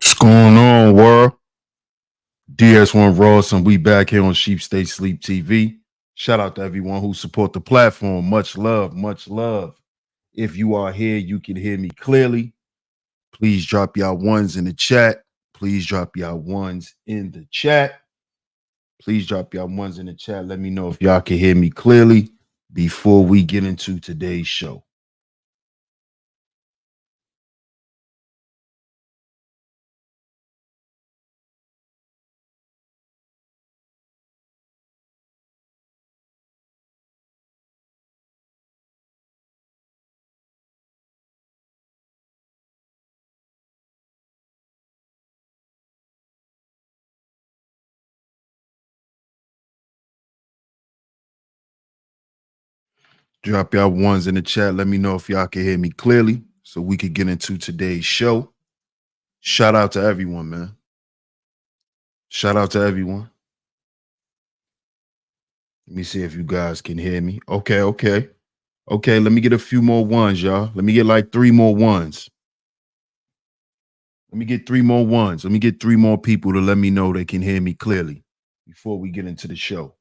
What's going on, world? DS1 Ross, and we back here on Sheep Stay Sleep TV. Shout out to everyone who support the platform. Much love, much love. If you are here, you can hear me clearly. Please drop y'all ones in the chat. Please drop y'all ones in the chat. Please drop y'all ones in the chat. Let me know if y'all can hear me clearly before we get into today's show. Drop y'all ones in the chat. Let me know if y'all can hear me clearly so we could get into today's show. Shout out to everyone, man. Shout out to everyone. Let me see if you guys can hear me. Okay. Let me get a few more ones, y'all. Let me get like 3 more ones. Let me get 3 more ones. Let me get 3 more people to let me know they can hear me clearly before we get into the show.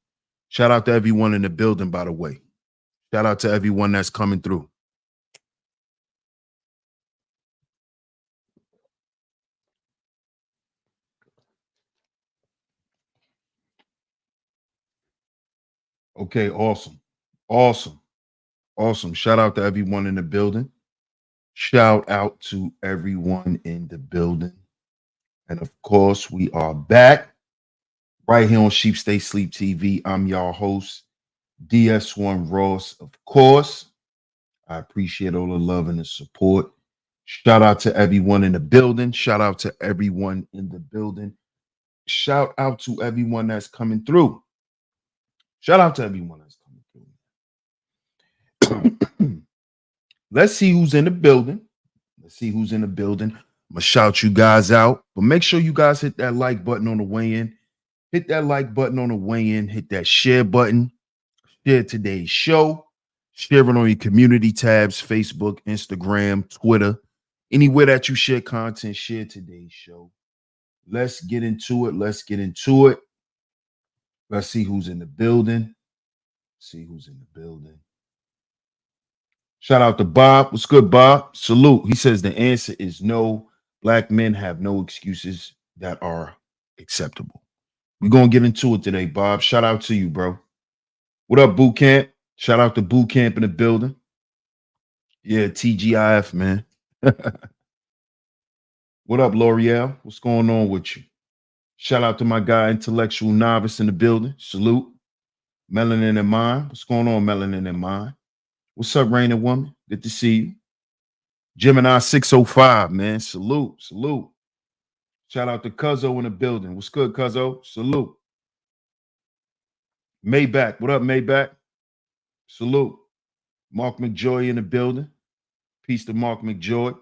Shout out to everyone in the building, by the way. Shout out to everyone that's coming through. Okay, awesome. Shout out to everyone in the building. Shout out to everyone in the building. And of course, we are back right here on Sheep Stay Sleep TV. I'm your host, DS1 Ross, of course. I appreciate all the love and the support. Shout out to everyone in the building. Shout out to everyone in the building. Shout out to everyone that's coming through. Shout out to everyone that's coming through. Let's see who's in the building. I'm gonna shout you guys out, but make sure you guys hit that like button on the way in. Hit that like button on the way in. Hit that share button. Share today's show. Share it on your community tabs, Facebook, Instagram, Twitter, anywhere that you share content. Share today's show. Let's get into it. Let's see who's in the building. Shout out to Bob. What's good, Bob? Salute. He says the answer is no. Black men have no excuses that are acceptable. We're going to get into it today, Bob. Shout out to you, bro. What up, Boot Camp? Shout out to Boot Camp in the building. Yeah, TGIF, man. What up, L'Oreal? What's going on with you? Shout out to my guy, Intellectual Novice in the building. Salute. Melanin in Mind. What's going on, Melanin in Mind? What's up, Rain and Woman? Good to see you. Gemini 605, man. Salute. Shout out to Cuzzo in the building. What's good, Cuzzo? Salute. Maybach. What up, Maybach? Salute. Mark McJoy in the building. Peace to Mark McJoy.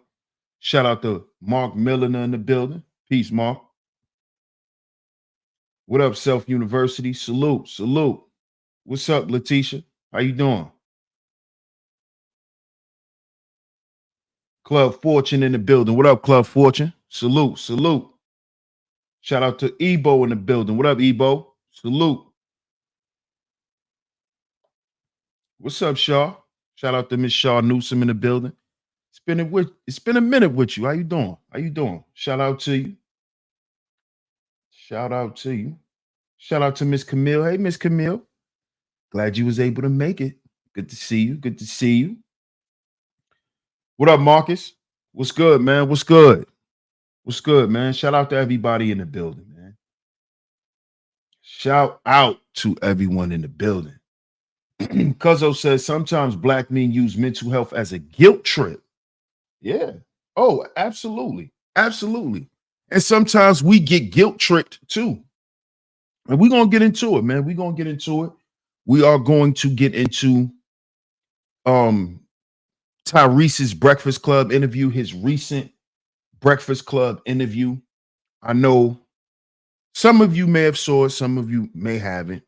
Shout out to Mark Milliner in the building. Peace, Mark. What up, Self University? Salute. What's up, Letitia? How you doing? Club Fortune in the building. What up, Club Fortune? Salute. Shout out to Ebo in the building. What up, Ebo? Salute. What's up, Shaw? Shout out to Miss Shaw Newsom in the building. It's been a minute with you. How you doing? Shout out to you. Shout out to Miss Camille. Hey, Miss Camille. Glad you was able to make it. Good to see you. What up, Marcus? What's good, man? What's good, man? Shout out to everybody in the building, man. Shout out to everyone in the building. Cuzzo says sometimes black men use mental health as a guilt trip. Yeah. Oh, absolutely. And sometimes we get guilt tricked too. And we're going to get into it, man. We are going to get into Tyrese's Breakfast Club interview, his recent Breakfast Club interview. I know some of you may have saw it, some of you may haven't.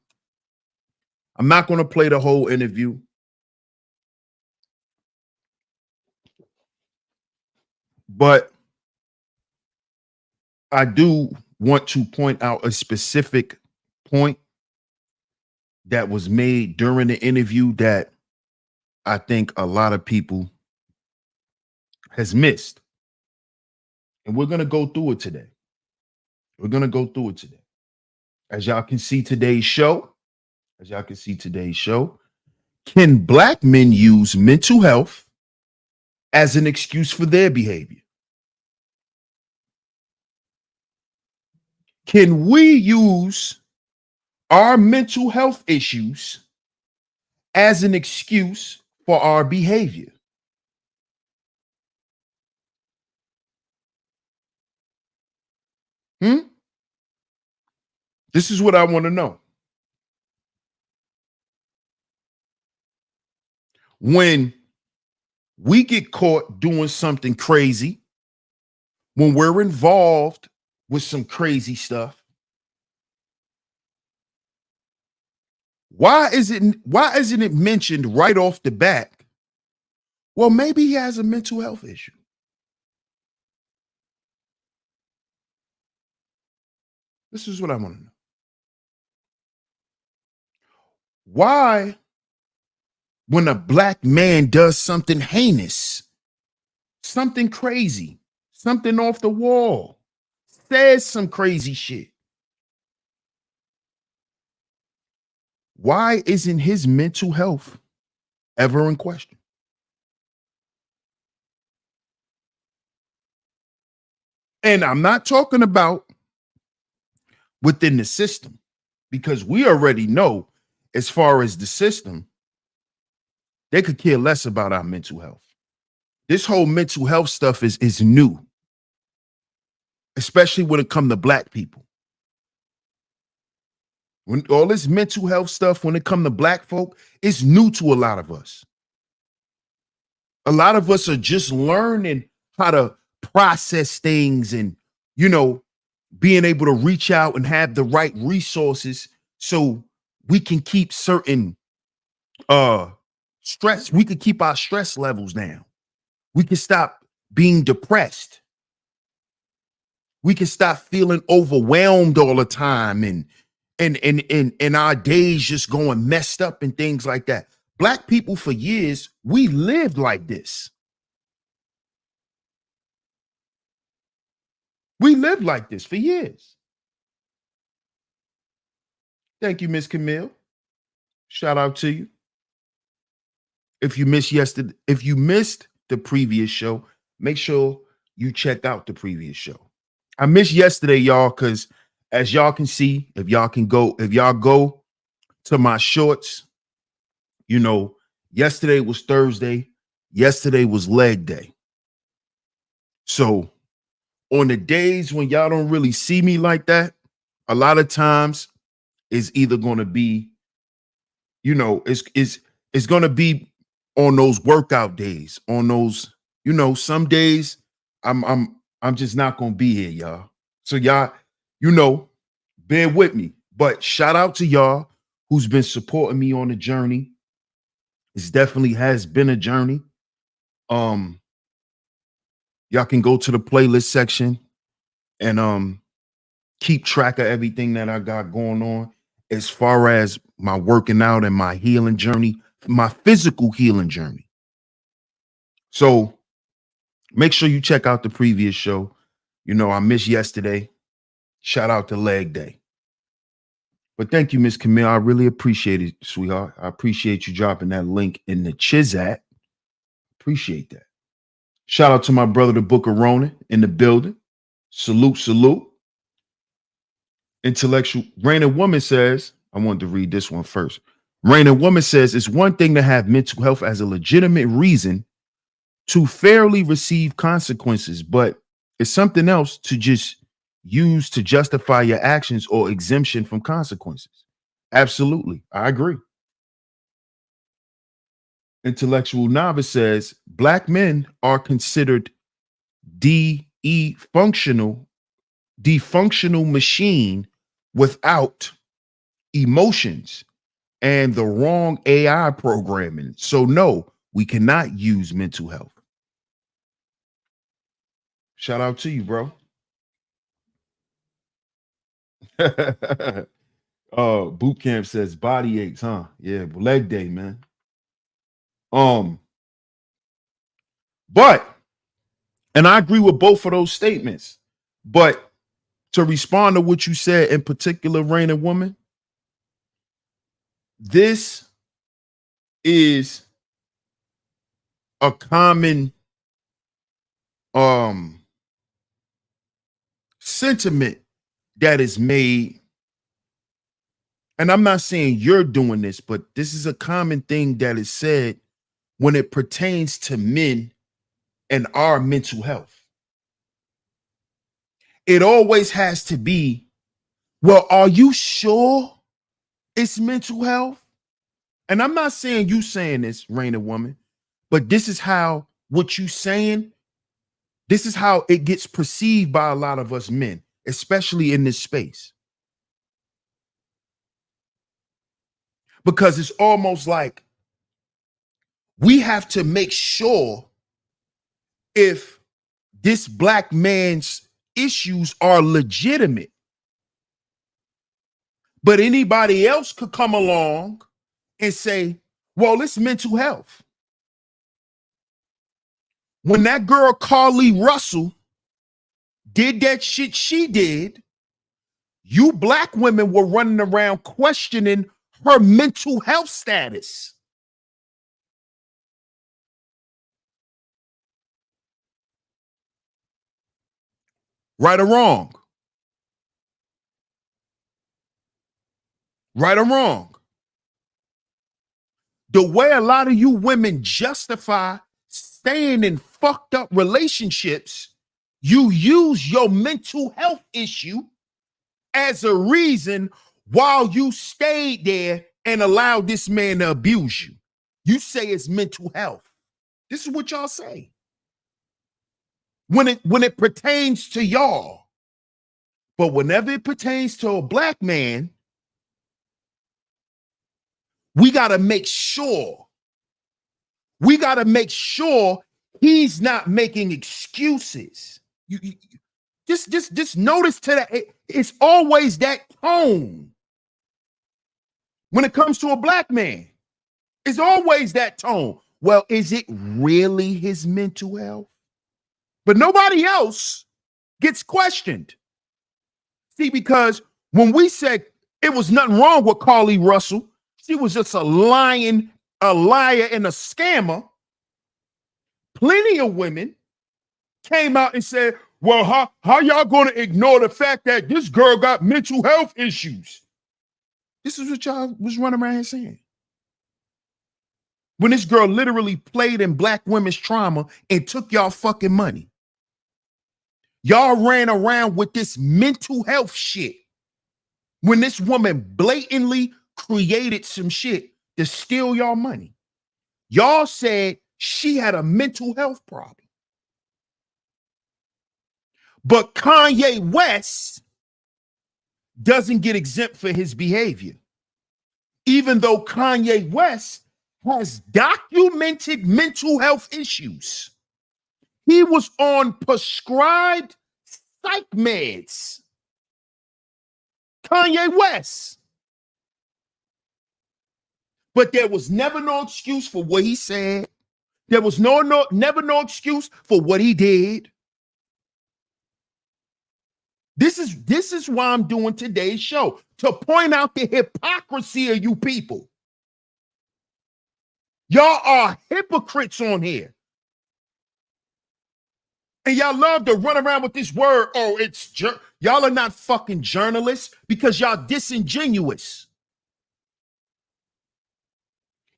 I'm not going to play the whole interview. But I do want to point out a specific point that was made during the interview that I think a lot of people has missed. And we're going to go through it today. We're going to go through it today. As y'all can see today's show, can black men use mental health as an excuse for their behavior? Can we use our mental health issues as an excuse for our behavior? This is what I want to know. When we get caught doing something crazy, when we're involved with some crazy stuff, why isn't it mentioned right off the bat? Well, maybe he has a mental health issue. This is what I want to know. Why, when a black man does something heinous, something crazy, something off the wall, says some crazy shit, why isn't his mental health ever in question? And I'm not talking about within the system, because we already know, as far as the system, they could care less about our mental health. This whole mental health stuff is new, especially when it comes to black people. When all this mental health stuff, when it comes to black folk, it's new to a lot of us. A lot of us are just learning how to process things and, being able to reach out and have the right resources so we can keep certain stress. We can keep our stress levels down. We can stop being depressed. We can stop feeling overwhelmed all the time and our days just going messed up and things like that. Black people, for years, we lived like this. We lived like this for years. Thank you, Miss Camille. Shout out to you. If you missed the previous show, make sure you check out the previous show. I missed yesterday, y'all, because as y'all can see, if y'all go to my shorts, yesterday was Thursday, yesterday was leg day. So on the days when y'all don't really see me like that, a lot of times is either going to be, it's going to be on those workout days, on those, some days I'm just not going to be here, y'all. So y'all, bear with me. But shout out to y'all who's been supporting me on the journey. It definitely has been a journey. Y'all can go to the playlist section and keep track of everything that I got going on as far as my working out and my healing journey, my physical healing journey. So make sure you check out the previous show. I missed yesterday. Shout out to leg day. But thank you, Miss Camille. I really appreciate it, sweetheart. I appreciate you dropping that link in the Chizat. Appreciate that. Shout out to my brother, the Book of Ronan, in the building. Salute, salute. Intellectual Rain and Woman says, I wanted to read this one first. Rain and Woman says, it's one thing to have mental health as a legitimate reason to fairly receive consequences, but it's something else to just use to justify your actions or exemption from consequences. Absolutely. I agree. Intellectual Novice says, black men are considered defunctional machine without emotions and the wrong AI programming. So no, we cannot use mental health. Shout out to you, bro. Boot camp says body aches, huh? Yeah, leg day, man. Um, but and I agree with both of those statements. But to respond to what you said in particular, Rain and Woman, this is a common um sentiment that is made. And I'm not saying you're doing this, but this is a common thing that is said when it pertains to men and our mental health. It always has to be, well, are you sure it's mental health? And I'm not saying you saying this, Rain and Woman, but this is how what you saying, this is how it gets perceived by a lot of us men, especially in this space. Because it's almost like we have to make sure if this black man's issues are legitimate. But anybody else could come along and say, well, it's mental health. When that girl Carly Russell did that shit she did, you black women were running around questioning her mental health status. Right or wrong? Right or wrong? The way a lot of you women justify staying in fucked up relationships, you use your mental health issue as a reason while you stayed there and allowed this man to abuse you. You say it's mental health. This is what y'all say. When it pertains to y'all. But whenever it pertains to a black man, we got to make sure. We got to make sure he's not making excuses. You just notice to that. It's always that tone when it comes to a black man. It's always that tone. Well, is it really his mental health? But nobody else gets questioned. See, because when we said it was nothing wrong with Carly Russell, she was just a liar, and a scammer. Plenty of women came out and said, well, how y'all going to ignore the fact that this girl got mental health issues? This is what y'all was running around here saying. When this girl literally played in black women's trauma and took y'all fucking money. Y'all ran around with this mental health shit. When this woman blatantly created some shit to steal y'all money. Y'all said she had a mental health problem. But Kanye West doesn't get exempt for his behavior. Even though Kanye West has documented mental health issues. He was on prescribed psych meds. Kanye West. But there was never no excuse for what he said. There was never no excuse for what he did. This is why I'm doing today's show, to point out the hypocrisy of you people. Y'all are hypocrites on here. And y'all love to run around with this word, oh, y'all are not fucking journalists because y'all disingenuous.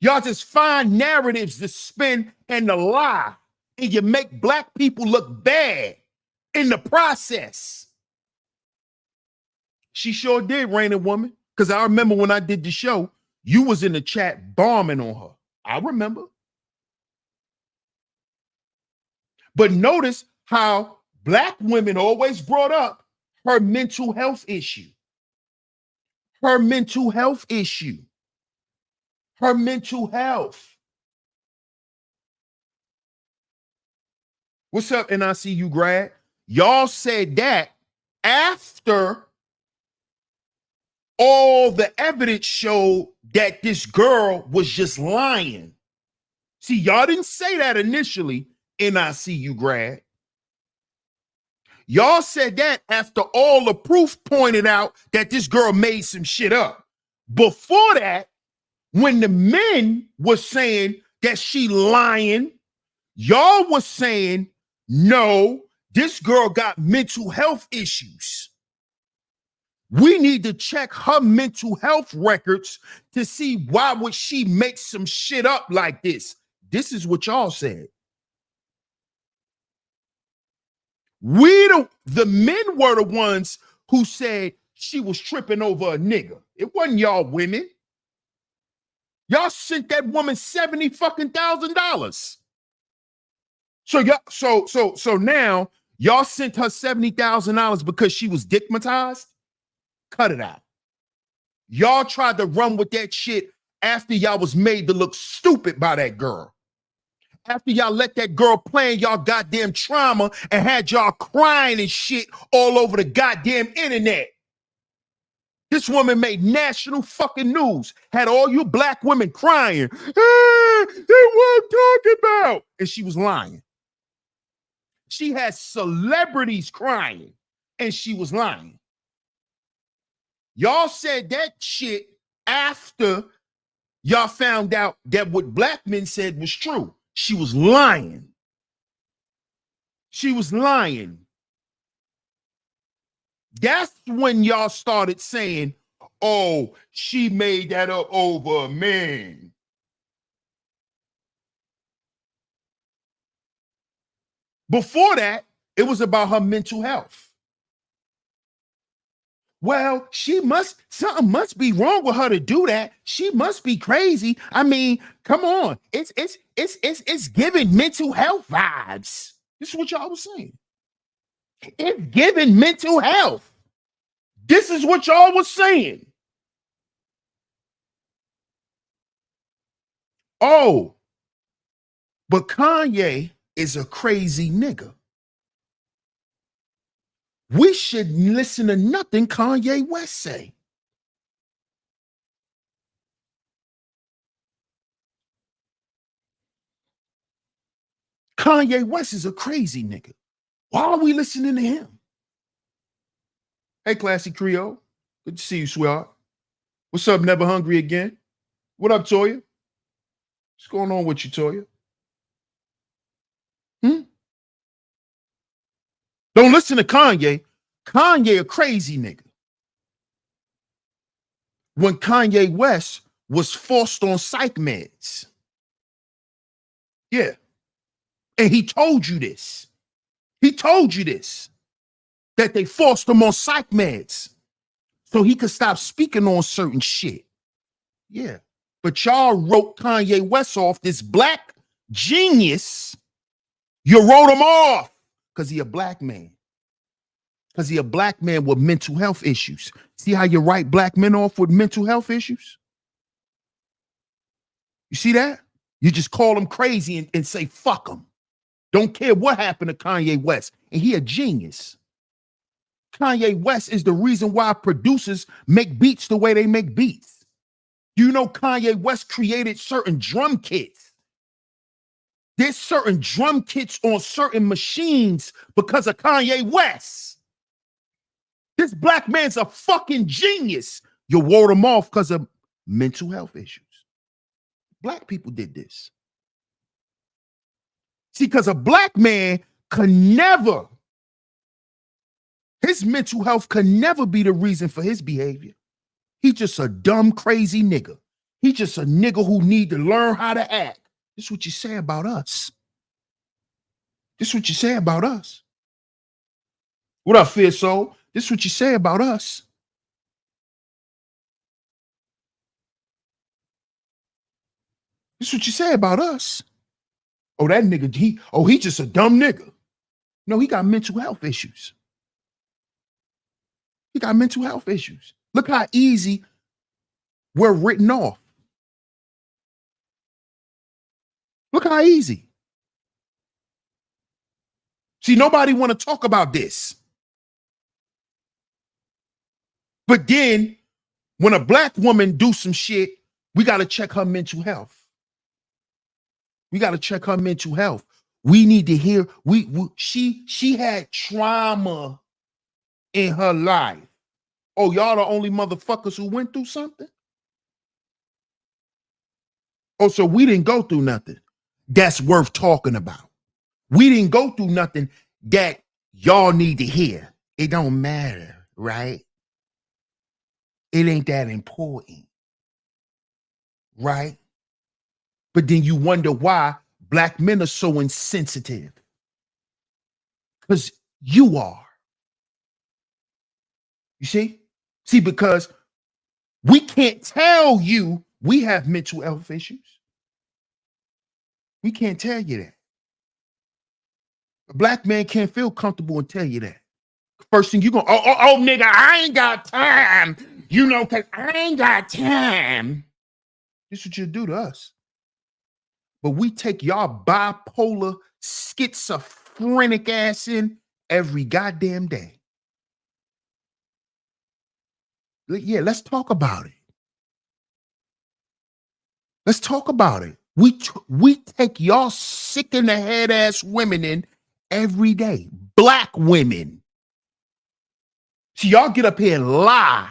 Y'all just find narratives to spin and to lie, and you make black people look bad in the process. She sure did, Rain and Woman, because I remember when I did the show, you was in the chat bombing on her. I remember. But notice how black women always brought up her mental health issue. Her mental health issue. Her mental health. What's up, NICU grad? Y'all said that after all the evidence showed that this girl was just lying. See, y'all didn't say that initially, NICU grad. Y'all said that after all the proof pointed out that this girl made some shit up. Before that, when the men were saying that she lying, y'all was saying, no, this girl got mental health issues. We need to check her mental health records to see why would she make some shit up like this. This is what y'all said. The men were the ones who said she was tripping over a nigga. It wasn't y'all women. Y'all sent that woman $70,000. So now y'all sent her $70,000 because she was dickmatized? Cut it out. Y'all tried to run with that shit after y'all was made to look stupid by that girl. After y'all let that girl play in y'all goddamn trauma and had y'all crying and shit all over the goddamn internet. This woman made national fucking news. Had all you black women crying. Ah, they weren't talking about. And she was lying. She had celebrities crying. And she was lying. Y'all said that shit after y'all found out that what black men said was true. She was lying. She was lying. That's when y'all started saying, oh, she made that up over a man. Before that, it was about her mental health. Well, something must be wrong with her to do that. She must be crazy. I mean, come on. It's giving mental health vibes. This is what y'all was saying. It's giving mental health. This is what y'all was saying. Oh, but Kanye is a crazy nigga. We shouldn't listen to nothing Kanye West say. Kanye West is a crazy nigga. Why are we listening to him? Hey, Classy Creole. Good to see you, sweetheart. What's up, Never Hungry Again? What up, Toya? What's going on with you, Toya? Don't listen to Kanye. Kanye a crazy nigga. When Kanye West was forced on psych meds. Yeah. And he told you this. He told you this. That they forced him on psych meds so he could stop speaking on certain shit. Yeah. But y'all wrote Kanye West off, this black genius. You wrote him off because he a black man. Because he a black man with mental health issues. See how you write black men off with mental health issues? You see that? You just call him crazy and say, fuck him. Don't care what happened to Kanye West. And he a genius. Kanye West is the reason why producers make beats the way they make beats. You know Kanye West created certain drum kits. There's certain drum kits on certain machines because of Kanye West. This black man's a fucking genius. You wrote him off because of mental health issues. Black people did this. See, because a black man can never, his mental health can never be the reason for his behavior. He's just a dumb, crazy nigga. He's just a nigga who need to learn how to act. This is what you say about us. This is what you say about us. What up, Fear Soul? This is what you say about us. This is what you say about us. Oh, that nigga, he just a dumb nigga. No, he got mental health issues. He got mental health issues. Look how easy we're written off. Look how easy. See, nobody want to talk about this. But then When a black woman do some shit, we got to check her mental health. We got to check her mental health. We need to hear, she had trauma in her life. Oh, y'all the only motherfuckers who went through something? Oh, so we didn't go through nothing that's worth talking about. We didn't go through nothing that y'all need to hear. It don't matter, right? It ain't that important, right? But then you wonder why black men are so insensitive. Because you are. You see? See, because we can't tell you we have mental health issues. We can't tell you that. A black man can't feel comfortable and tell you that. First thing you go, oh, nigga, I ain't got time. You know, because I ain't got time. This is what you do to us. But we take y'all bipolar, schizophrenic ass in every goddamn day. Yeah, let's talk about it. Let's talk about it. We take y'all sick in the head ass women in every day. Black women. See, y'all get up here and lie.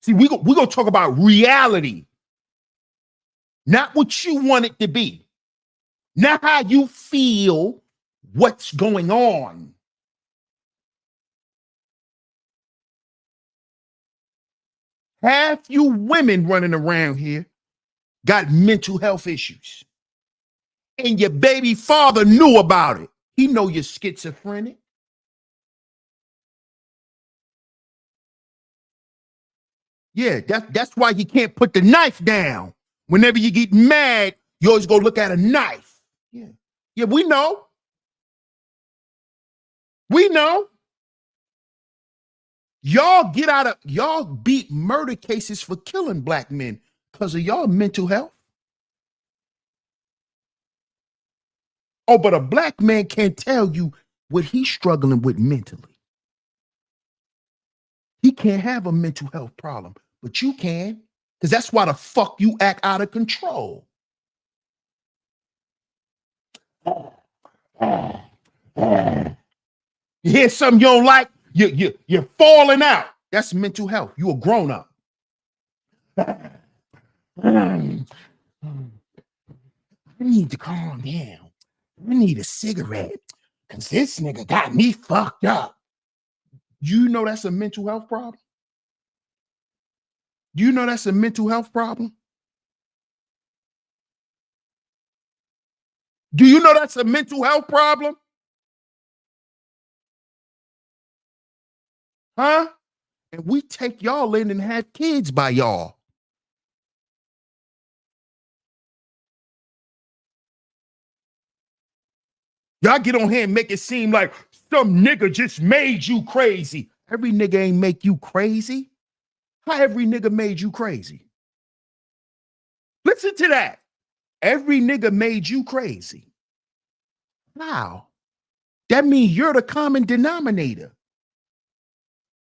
See, we gonna talk about reality. Not what you want it to be. Not how you feel what's going on. Half you women running around here got mental health issues. And your baby father knew about it. He know you're schizophrenic. Yeah, that's why you can't put the knife down. Whenever you get mad, you always go look at a knife. Yeah. Yeah, we know. We know. Y'all beat murder cases for killing black men because of y'all mental health. Oh, but a black man can't tell you what he's struggling with mentally. He can't have a mental health problem, but you can, because that's why the fuck you act out of control. You hear something you don't like, you're falling out. That's mental health. You a grown up. I need to calm down. I need a cigarette because this nigga got me fucked up. You know that's a mental health problem? Do you know that's a mental health problem? Do you know that's a mental health problem? Huh? And we take y'all in and have kids by y'all. Y'all get on here and make it seem like some nigga just made you crazy. Every nigga ain't make you crazy. How every nigga made you crazy? Listen to that. Every nigga made you crazy. How? That means you're the common denominator.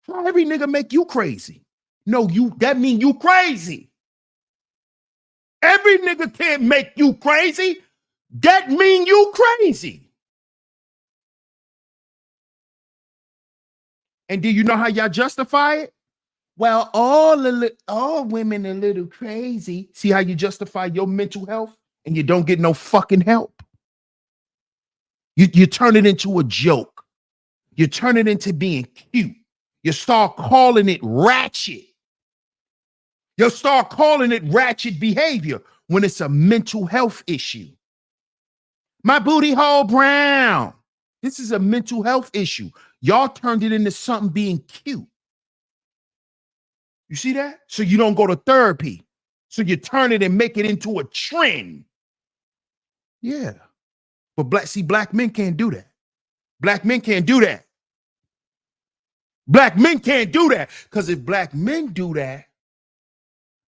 How every nigga make you crazy? No, that means you crazy. Every nigga can't make you crazy. That mean you crazy. And do you know how y'all justify it? Well, all women are a little crazy. See how you justify your mental health and you don't get no fucking help? You turn it into a joke. You turn it into being cute. You start calling it ratchet. You start calling it ratchet behavior when it's a mental health issue. My booty hole brown. This is a mental health issue. Y'all turned it into something being cute. You see that? So you don't go to therapy. So you turn it and make it into a trend. Yeah. But black men can't do that. Black men can't do that. Black men can't do that. Because if black men do that,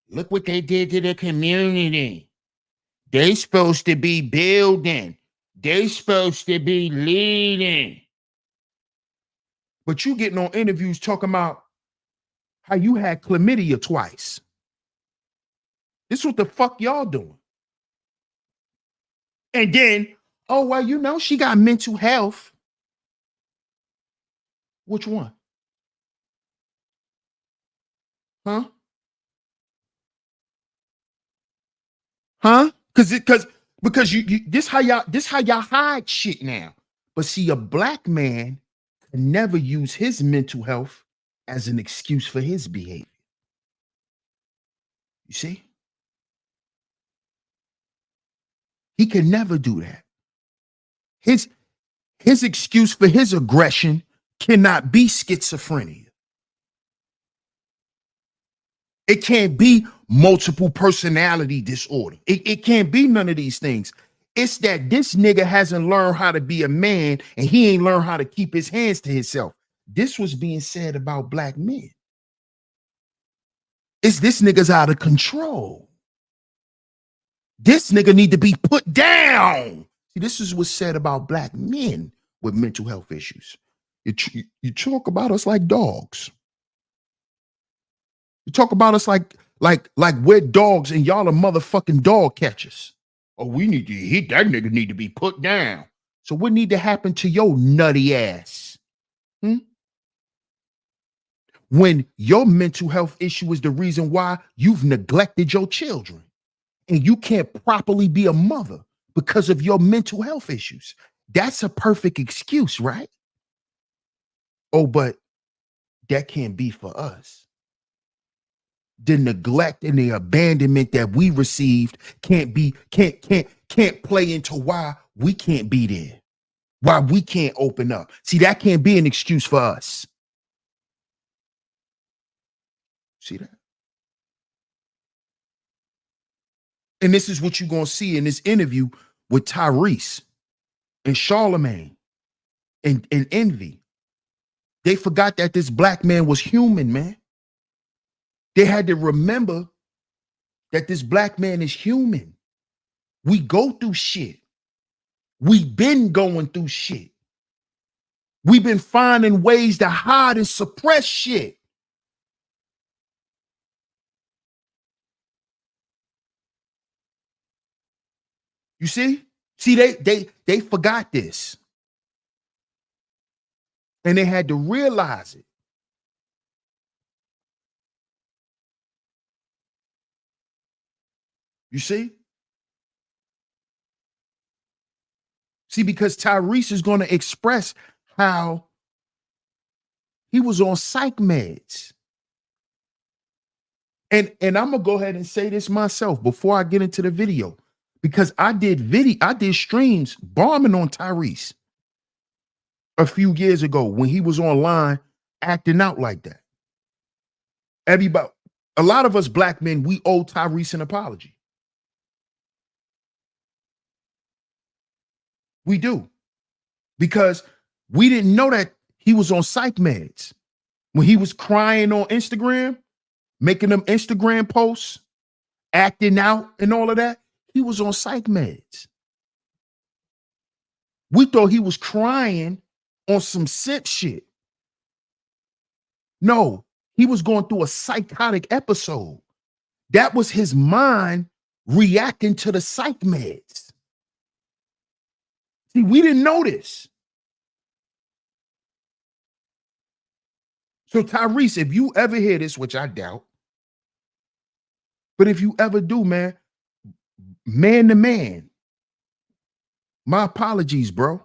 look what they did to the community. They supposed to be building. They supposed to be leading. But you getting on interviews talking about how you had chlamydia twice. This is what the fuck y'all doing. And then, oh, well, you know, she got mental health. Which one? Huh? Huh? Because you this how y'all hide shit now. But see, a black man can never use his mental health as an excuse for his behavior. You see? He can never do that. His excuse for his aggression cannot be schizophrenia. It can't be multiple personality disorder. It can't be none of these things. It's that this nigga hasn't learned how to be a man and he ain't learned how to keep his hands to himself. This was being said about black men. It's this nigga's out of control. This nigga need to be put down. See, this is what's said about black men with mental health issues. You talk about us like dogs. You talk about us like we're dogs and y'all are motherfucking dog catchers. Oh, we need to hit that nigga need to be put down. So what need to happen to your nutty ass? When your mental health issue is the reason why you've neglected your children and you can't properly be a mother because of your mental health issues. That's a perfect excuse, right? Oh, but that can't be for us. The neglect and the abandonment that we received can't play into why we can't be there, why we can't open up. See, that can't be an excuse for us. See that? And this is what you're going to see in this interview with Tyrese and Charlemagne and Envy. They forgot that this black man was human, man. They had to remember that this black man is human. We go through shit. We've been going through shit. We've been finding ways to hide and suppress shit. You see? See, they forgot this. And they had to realize it. You see? See, because Tyrese is going to express how he was on psych meds. And I'm going to go ahead and say this myself before I get into the video, because I did streams bombing on Tyrese a few years ago when he was online acting out like that. Everybody, a lot of us black men, we owe Tyrese an apology. We do. Because we didn't know that he was on psych meds. When he was crying on Instagram, making them Instagram posts, acting out and all of that, he was on psych meds. We thought he was crying on some simp shit. No, he was going through a psychotic episode. That was his mind reacting to the psych meds. See, we didn't know this. So Tyrese, if you ever hear this, which I doubt, but if you ever do, man to man, my apologies, bro.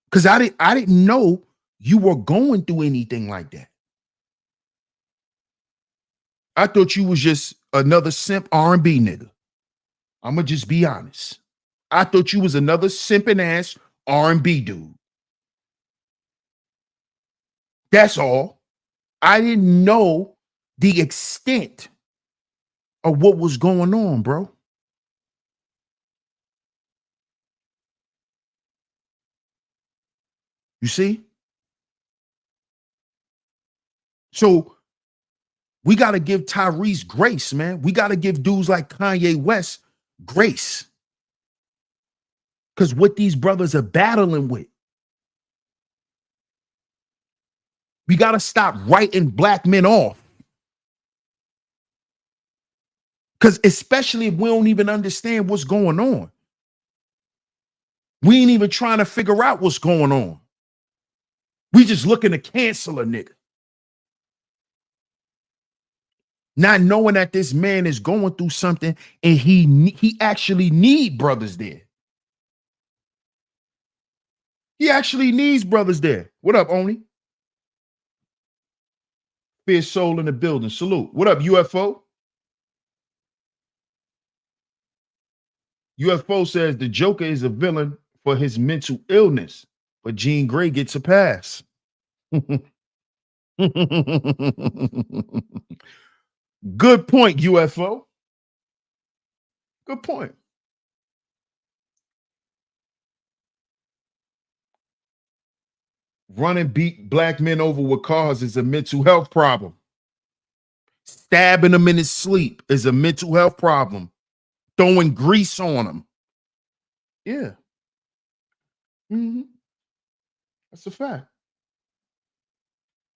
Because I didn't know you were going through anything like that. I thought you was just another simp R&B nigga. I'm gonna just be honest. I thought you was another simping ass R&B dude. That's all. I didn't know the extent of what was going on, bro. You see? So we got to give Tyrese grace, man. We got to give dudes like Kanye West grace. Because what these brothers are battling with. We got to stop writing black men off. Because especially if we don't even understand what's going on. We ain't even trying to figure out what's going on. We just looking to cancel a nigga. Not knowing that this man is going through something and he actually need brothers there. He actually needs brothers there. What up, Oni? Fierce soul in the building. Salute. What up, UFO? UFO says the Joker is a villain for his mental illness, but Jean Grey gets a pass. Good point, UFO. Good point. Run and beat black men over with cars is a mental health problem. Stabbing them in his sleep is a mental health problem. Throwing grease on him. Yeah. Mm-hmm. That's a fact.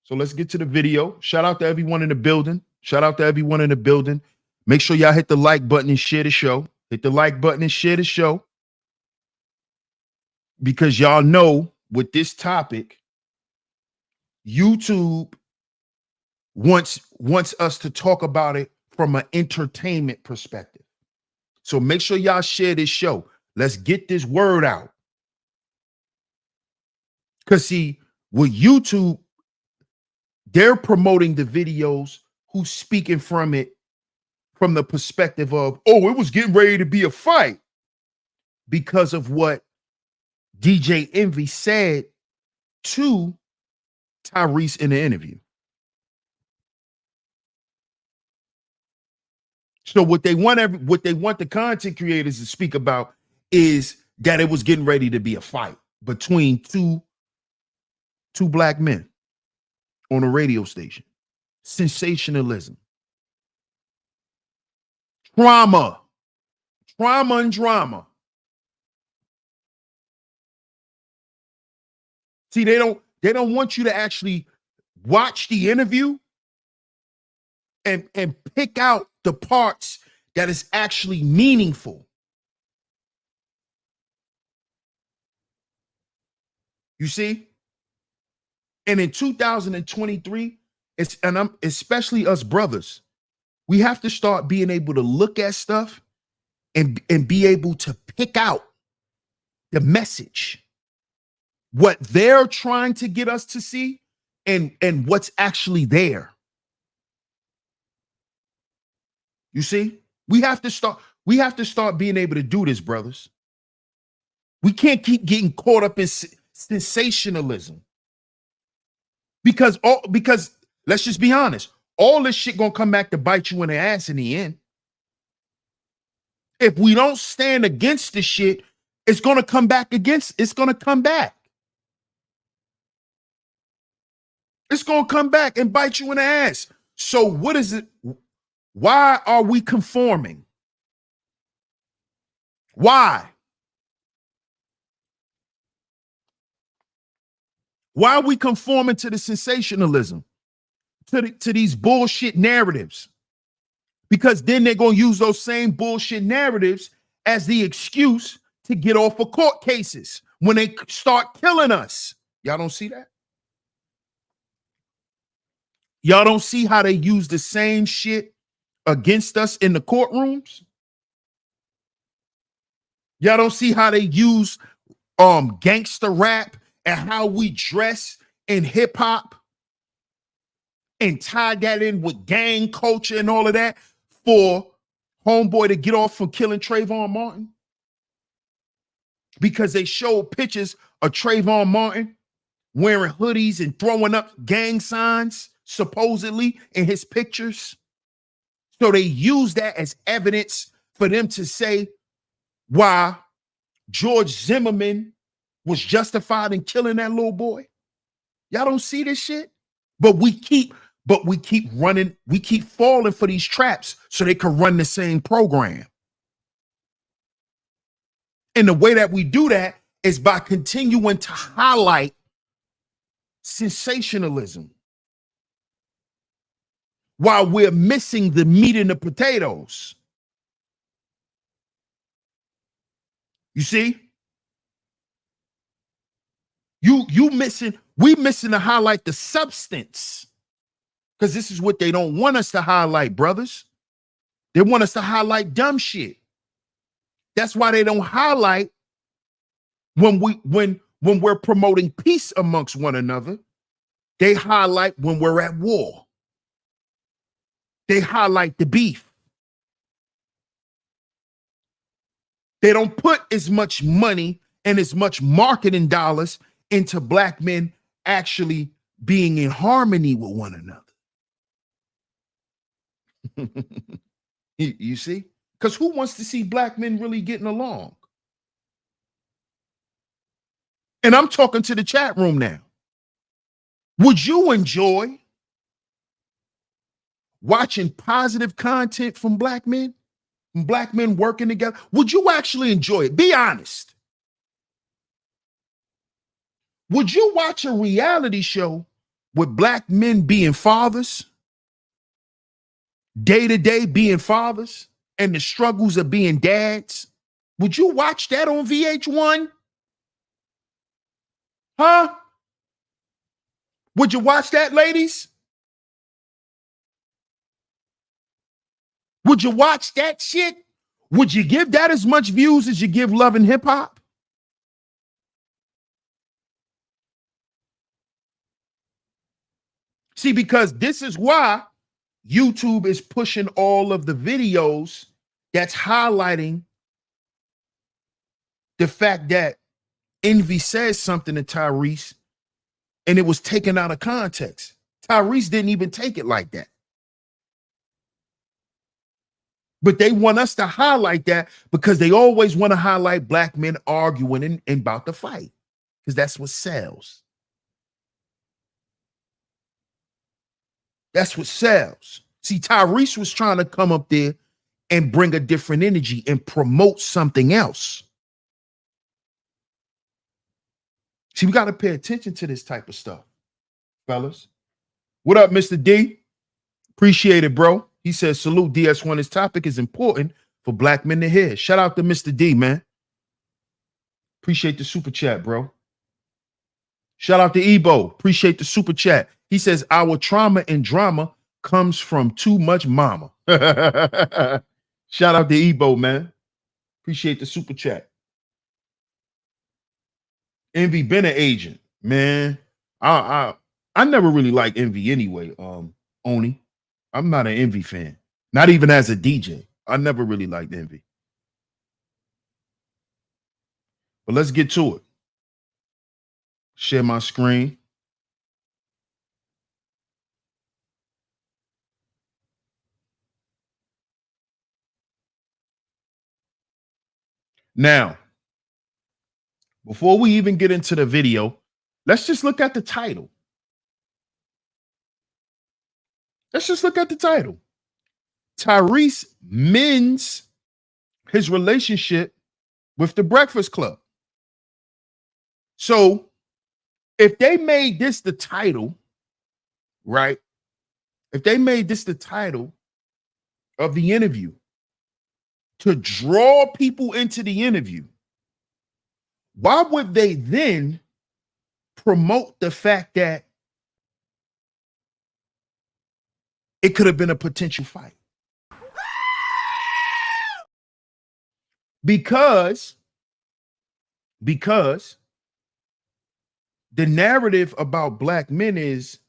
So let's get to the video. Shout out to everyone in the building. Shout out to everyone in the building. Make sure y'all hit the like button and share the show. Hit the like button and share the show. Because y'all know with this topic, YouTube wants us to talk about it from an entertainment perspective. So make sure y'all share this show. Let's get this word out. Because see, with YouTube, they're promoting the videos who's speaking from it from the perspective of, oh, it was getting ready to be a fight because of what DJ Envy said to Tyrese in the interview. So what they want the content creators to speak about is that it was getting ready to be a fight between two black men on a radio station. Sensationalism. Trauma and drama. See, they don't want you to actually watch the interview and pick out the parts that is actually meaningful. You see? And in 2023, especially us brothers, we have to start being able to look at stuff and be able to pick out the message, what they're trying to get us to see, and what's actually there. You see, we have to start being able to do this, brothers. We can't keep getting caught up in sensationalism because let's just be honest, all this shit gonna come back to bite you in the ass in the end. If we don't stand against this shit, it's gonna come back. It's gonna come back and bite you in the ass. So what is it? Why are we conforming? Why? Why are we conforming to the sensationalism, to these bullshit narratives? Because then they're going to use those same bullshit narratives as the excuse to get off of court cases when they start killing us. Y'all don't see that? Y'all don't see how they use the same shit against us in the courtrooms? Y'all don't see how they use gangster rap and how we dress in hip hop and tie that in with gang culture and all of that for homeboy to get off from killing Trayvon Martin? Because they showed pictures of Trayvon Martin wearing hoodies and throwing up gang signs, supposedly, in his pictures. So they use that as evidence for them to say why George Zimmerman was justified in killing that little boy. Y'all don't see this shit? But we keep running, we keep falling for these traps so they can run the same program. And the way that we do that is by continuing to highlight sensationalism. while we're missing the meat and the potatoes. You see? We missing to highlight the substance, because this is what they don't want us to highlight, brothers. They want us to highlight dumb shit. That's why they don't highlight when we're promoting peace amongst one another. They highlight when we're at war. They highlight the beef. They don't put as much money and as much marketing dollars into black men actually being in harmony with one another. You see? Because who wants to see black men really getting along? And I'm talking to the chat room now. Would you enjoy watching positive content from black men? From black men working together? Would you actually enjoy it? Be honest. Would you watch a reality show with black men being fathers, day to day being fathers, and the struggles of being dads? Would you watch that on VH1? Huh? Would you watch that, ladies? Would you watch that shit? Would you give that as much views as you give Love and Hip Hop? See, because this is why YouTube is pushing all of the videos that's highlighting the fact that Envy says something to Tyrese and it was taken out of context. Tyrese didn't even take it like that. But they want us to highlight that because they always want to highlight black men arguing and about the fight, because that's what sells. That's what sells. See, Tyrese was trying to come up there and bring a different energy and promote something else. See, we got to pay attention to this type of stuff, fellas. What up, Mr. D? Appreciate it, bro. He says, salute DS1. This topic is important for black men to hear. Shout out to Mr. D, man. Appreciate the super chat, bro. Shout out to Ebo. Appreciate the super chat. He says, our trauma and drama comes from too much mama. Shout out to Ebo, man. Appreciate the super chat. Envy been an agent, man. I never really liked Envy anyway. Oni. I'm not an Envy fan. Not even as a DJ. I never really liked Envy. But let's get to it. Share my screen. Now, before we even get into the video, let's just look at the title. Let's just look at the title. Tyrese mends his relationship with the Breakfast Club. So if they made this the title, right? If they made this the title of the interview to draw people into the interview, why would they then promote the fact that it could have been a potential fight? Because the narrative about black men is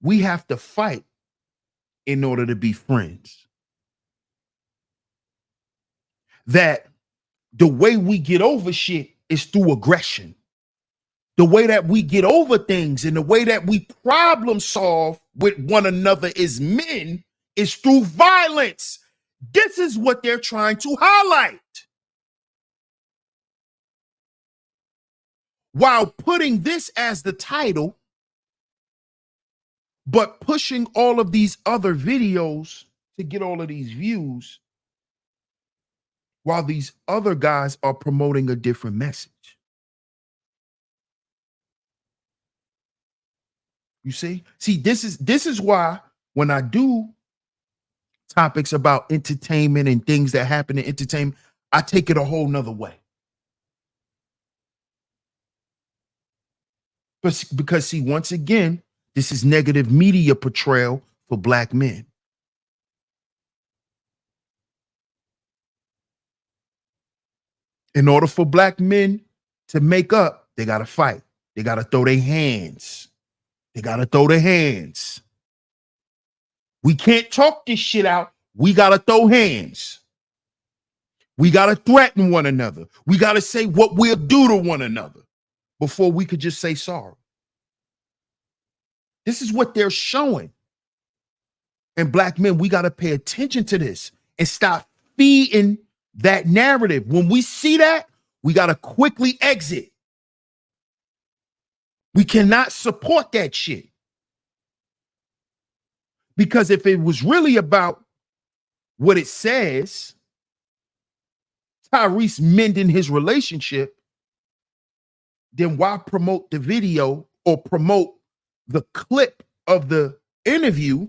we have to fight in order to be friends. That the way we get over shit is through aggression. The way that we get over things and the way that we problem solve with one another as men is through violence. This is what they're trying to highlight, while putting this as the title, but pushing all of these other videos to get all of these views, while these other guys are promoting a different message. You see? See, this is why when I do topics about entertainment and things that happen in entertainment, I take it a whole nother way. Because see, once again, this is negative media portrayal for black men. In order for black men to make up, they got to fight. They got to throw their hands. They got to throw their hands. We can't talk this shit out. We got to throw hands. We got to threaten one another. We got to say what we'll do to one another before we could just say sorry. This is what they're showing. And black men, we got to pay attention to this and stop feeding that narrative. When we see that, we got to quickly exit. We cannot support that shit. Because if it was really about what it says, Tyrese mending his relationship, then why promote the video or promote the clip of the interview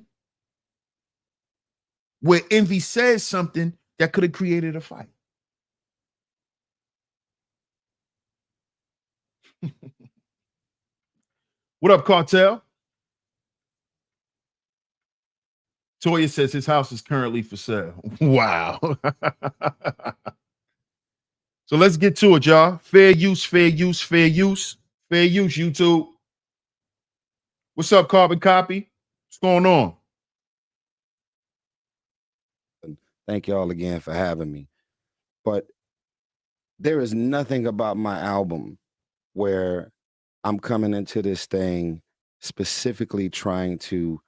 where Envy says something that could have created a fight? What up, Cartel? Toya says his house is currently for sale. Wow. So let's get to it, y'all. Fair use, fair use, fair use. Fair use, YouTube. What's up, Carbon Copy? What's going on? Thank y'all again for having me. But there is nothing about my album where I'm coming into this thing specifically trying to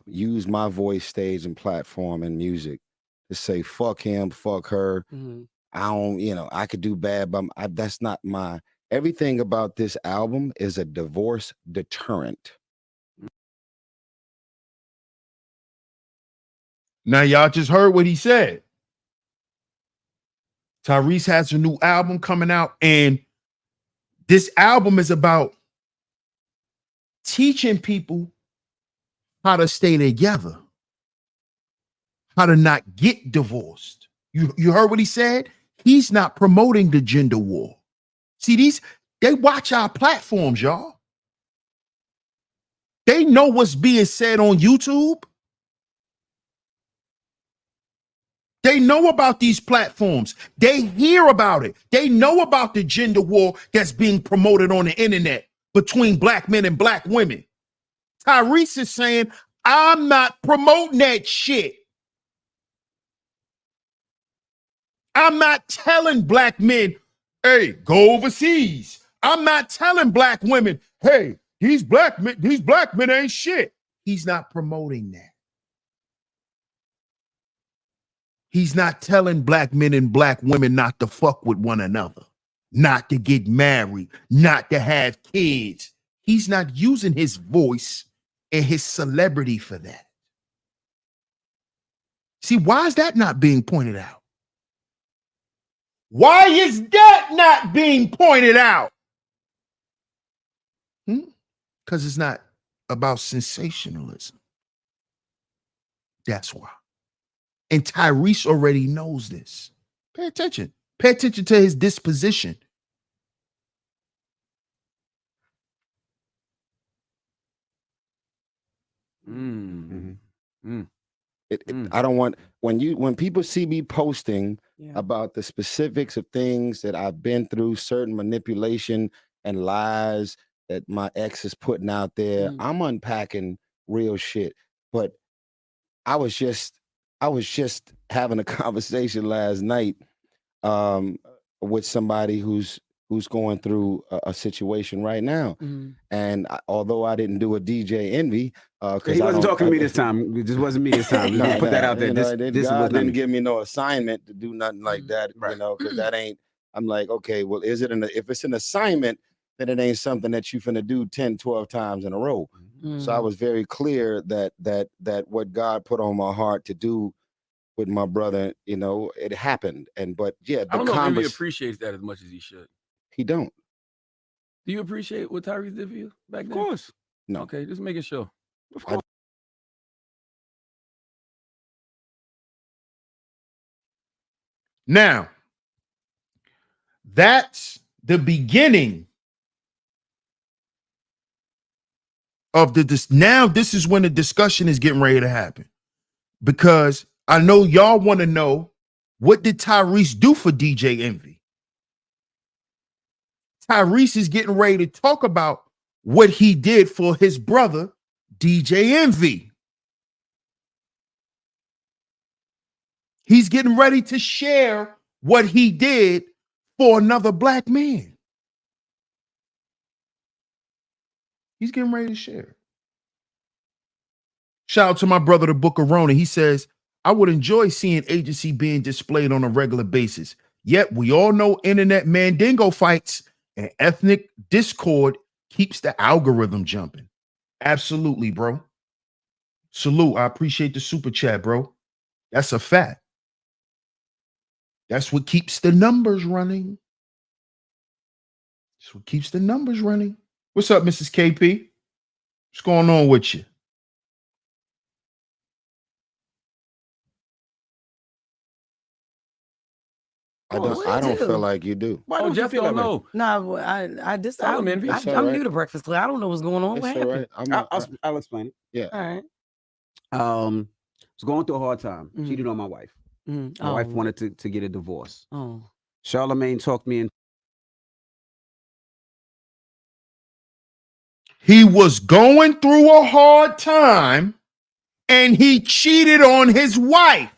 use my voice, stage, and platform and music to say fuck him, fuck her. I don't, I could do bad, but that's not my. Everything about this album is a divorce deterrent. Now, y'all just heard what he said. Tyrese has a new album coming out, and this album is about teaching people how to stay together, how to not get divorced. You heard what he said? He's not promoting the gender war. See, they watch our platforms, y'all. They know what's being said on YouTube. They know about these platforms. They hear about it. They know about the gender war that's being promoted on the internet between black men and black women. Tyrese is saying, I'm not promoting that shit. I'm not telling black men, hey, go overseas. I'm not telling black women, hey, these black men ain't shit. He's not promoting that. He's not telling black men and black women not to fuck with one another, not to get married, not to have kids. He's not using his voice and his celebrity for that. See, why is that not being pointed out? Why is that not being pointed out? Because it's not about sensationalism. That's why. And Tyrese already knows this. Pay attention. Pay attention to his disposition. I don't want when people see me posting about the specifics of things that I've been through, certain manipulation and lies that my ex is putting out there. I'm unpacking real shit. But I was just having a conversation last night with somebody who's going through a situation right now. And although I didn't do a DJ Envy, he wasn't talking to me this time. It just wasn't me this time. No, put that out there. God didn't give me no assignment to do nothing like that, because that ain't. I'm like, okay, well, if it's an assignment, then it ain't something that you finna do 10, 12 times in a row. So I was very clear that what God put on my heart to do with my brother, it happened. But yeah, I don't know if he appreciates that as much as he should. He don't. Do you appreciate what Tyrese did for you back then? Of course. No. Okay, just making sure. Of course. Now, that's the beginning of now this is when the discussion is getting ready to happen, because I know y'all want to know, what did Tyrese do for DJ Envy? Tyrese is getting ready to talk about what he did for his brother DJ Envy. He's getting ready to share what he did for another black man. He's getting ready to share. Shout out to my brother, the Book of Rona. He says, I would enjoy seeing agency being displayed on a regular basis. Yet we all know internet mandingo fights and ethnic discord keeps the algorithm jumping. Absolutely, bro. Salute. I appreciate the super chat, bro. That's a fact. That's what keeps the numbers running. That's what keeps the numbers running. What's up, Mrs. KP? What's going on with you? I don't feel like you do. Why don't Jeff don't know? No, I'm new to Breakfast Club. I don't know what's going on. It's all right. I'll explain it. Yeah. All right. Was going through a hard time. Cheated on my wife. My wife wanted to get a divorce. Oh. Charlemagne talked me into. He was going through a hard time and he cheated on his wife.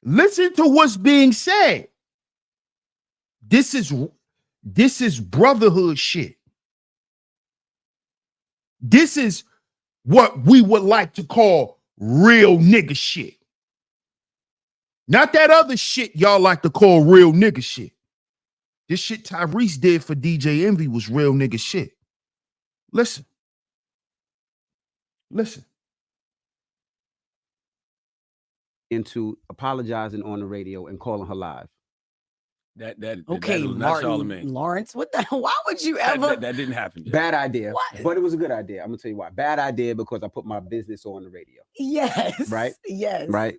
Listen to what's being said. This is brotherhood shit. This is what we would like to call real nigga shit. Not that other shit y'all like to call real nigga shit. This shit Tyrese did for DJ Envy was real nigga shit. Listen. Into apologizing on the radio and calling her live. Lawrence, what the hell? Why would you ever? That didn't happen. Bad idea. What? But it was a good idea. I'm gonna tell you why. Bad idea because I put my business on the radio. Yes. Right? Yes. Right.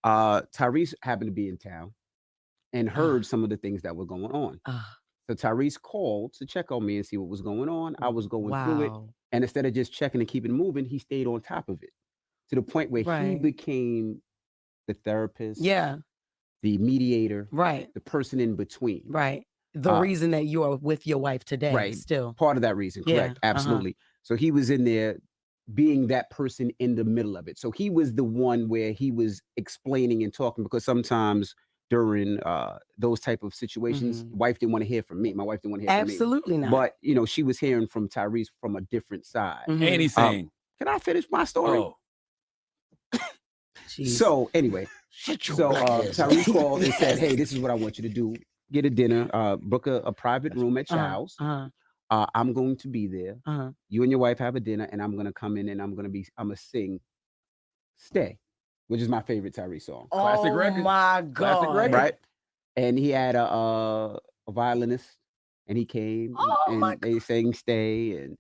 Tyrese happened to be in town and heard some of the things that were going on. So Tyrese called to check on me and see what was going on. I was going through it. And instead of just checking and keeping moving, he stayed on top of it to the point where he became the therapist. Yeah. The mediator, right? The person in between, right? The reason that you are with your wife today, right? Still part of that reason, correct? Yeah. Absolutely. So he was in there, being that person in the middle of it. So he was the one where he was explaining and talking, because sometimes during those type of situations, wife didn't want to hear from me. My wife didn't want to hear from me. Absolutely not. But she was hearing from Tyrese from a different side. And he's saying, "Can I finish my story?" Oh. So anyway, Tyrese called and said, "Hey, this is what I want you to do. Get a dinner, book a private room at Chow's. I'm going to be there. You and your wife have a dinner, and I'm going to come in and I'm going to sing Stay, which is my favorite Tyrese song. Classic record. Oh my God. Classic record. Right? And he had a violinist, and he came and they sang Stay, and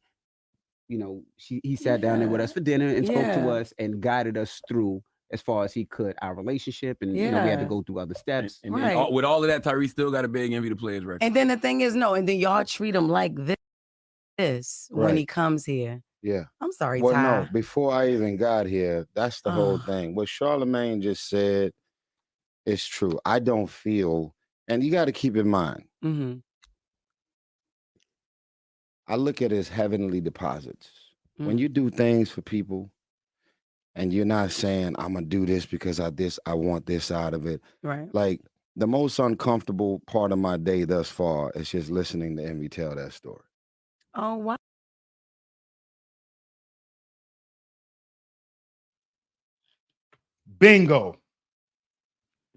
he sat down there with us for dinner and spoke to us and guided us through as far as he could our relationship, and we had to go through other steps. And with all of that, Tyrese still got to beg Envy to play his record. And then the thing is, and then y'all treat him like this when he comes here. Yeah. I'm sorry, Well, Ty. no, before I even got here, that's the whole thing. What Charlemagne just said is true. I don't feel, and you got to keep in mind, I look at it as heavenly deposits. When you do things for people, and you're not saying, I'm going to do this because I want this out of it. Right. Like, the most uncomfortable part of my day thus far is just listening to Envy tell that story. Oh, wow. Bingo.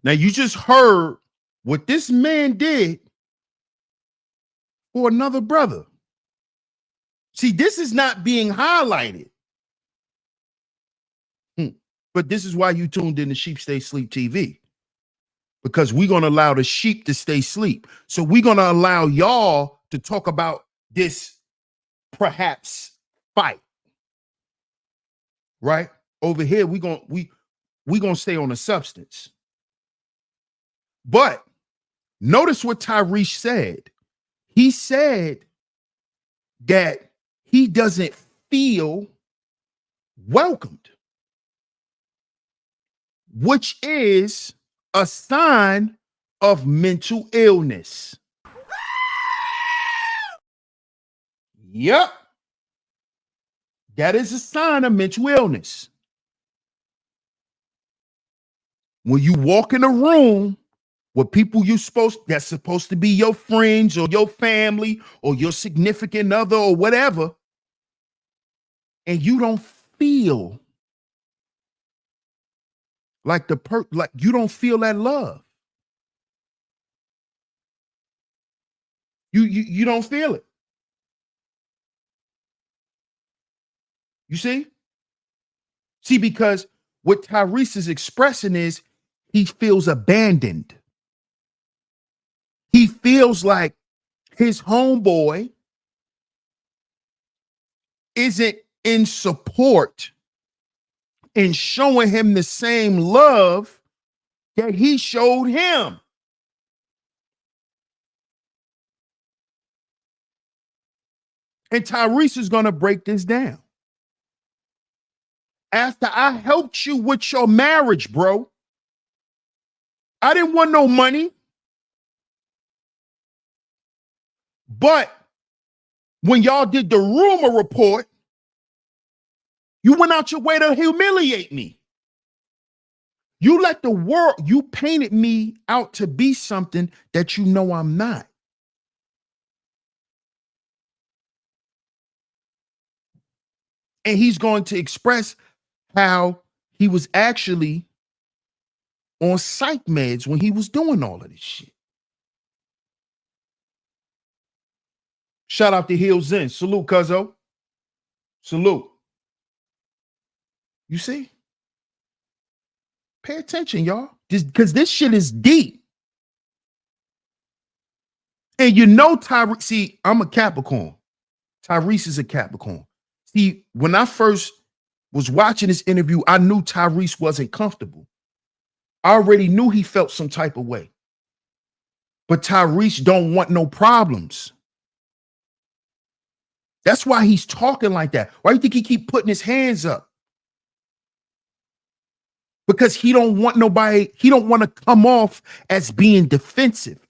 Now, you just heard what this man did for another brother. See, this is not being highlighted. But this is why you tuned in to Sheep Stay Sleep TV, because we're going to allow the sheep to stay asleep. So we're going to allow y'all to talk about this perhaps fight. Right? Over here, we're going to stay on the substance. But notice what Tyrese said. He said that he doesn't feel welcomed, which is a sign of mental illness. Yep. That is a sign of mental illness. When you walk in a room with people that's supposed to be your friends or your family or your significant other or whatever, and you don't feel like like you don't feel that love. You don't feel it. You see? See, because what Tyrese is expressing is he feels abandoned. He feels like his homeboy isn't in support and showing him the same love that he showed him. And Tyrese is going to break this down. After I helped you with your marriage, bro, I didn't want no money. But when y'all did the rumor report, you went out your way to humiliate me. You let the world, you painted me out to be something that you know I'm not. And he's going to express how he was actually on psych meds when he was doing all of this shit. Shout out to Hill Zen. Salute, cuzzo. Salute. You see? Pay attention, y'all. Because this shit is deep. And you know Tyrese, see, I'm a Capricorn. Tyrese is a Capricorn. See, when I first was watching this interview, I knew Tyrese wasn't comfortable. I already knew he felt some type of way. But Tyrese don't want no problems. That's why he's talking like that. Why do you think he keep putting his hands up? Because he don't want nobody, he don't want to come off as being defensive,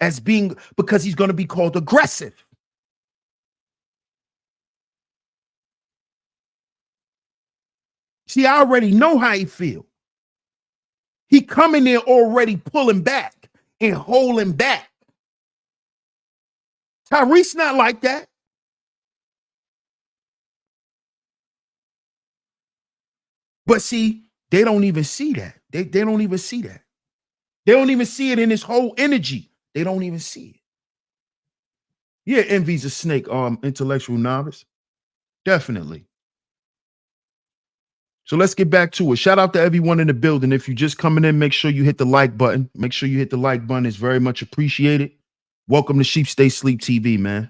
because he's going to be called aggressive. See, I already know how he feel. He coming there already pulling back and holding back. Tyrese not like that. But see, they don't even see that. They don't even see that. They don't even see it in his whole energy. They don't even see it. Yeah, Envy's a snake, intellectual novice. Definitely. So let's get back to it. Shout out to everyone in the building. If you're just coming in, make sure you hit the like button. Make sure you hit the like button. It's very much appreciated. Welcome to Sheep Stay Sleep TV, man.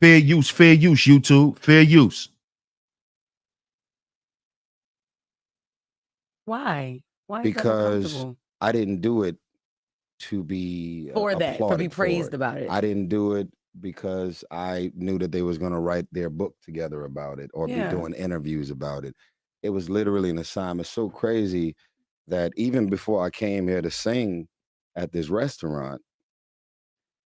Fair use, YouTube. Fair use. Why? Why? Because I didn't do it to be to be praised about it. I didn't do it because I knew that they was going to write their book together about it or be doing interviews about it. It was literally an assignment. So crazy that even before I came here to sing at this restaurant,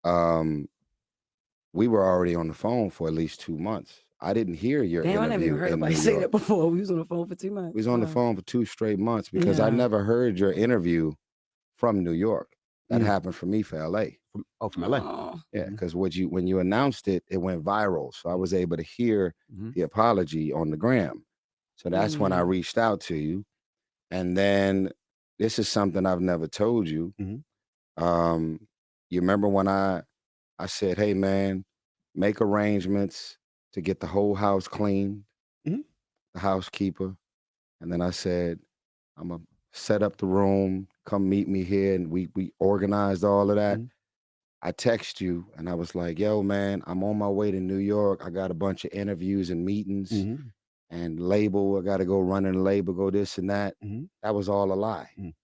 we were already on the phone for at least 2 months. I didn't hear your interview. I never even heard anybody say that before. We was on the phone for 2 months. We was on the phone for 2 straight months because I never heard your interview from New York. That happened for me for LA. From LA. Yeah, because when you announced it, it went viral. So I was able to hear the apology on the gram. So that's when I reached out to you. And then this is something I've never told you. You remember when I said, hey man, make arrangements to get the whole house clean, the housekeeper. And then I said, I'm gonna set up the room, come meet me here. And we organized all of that. I text you and I was like, yo man, I'm on my way to New York. I got a bunch of interviews and meetings. and label, I got to go run in the label, go this and that. Mhm. That was all a lie. Mm.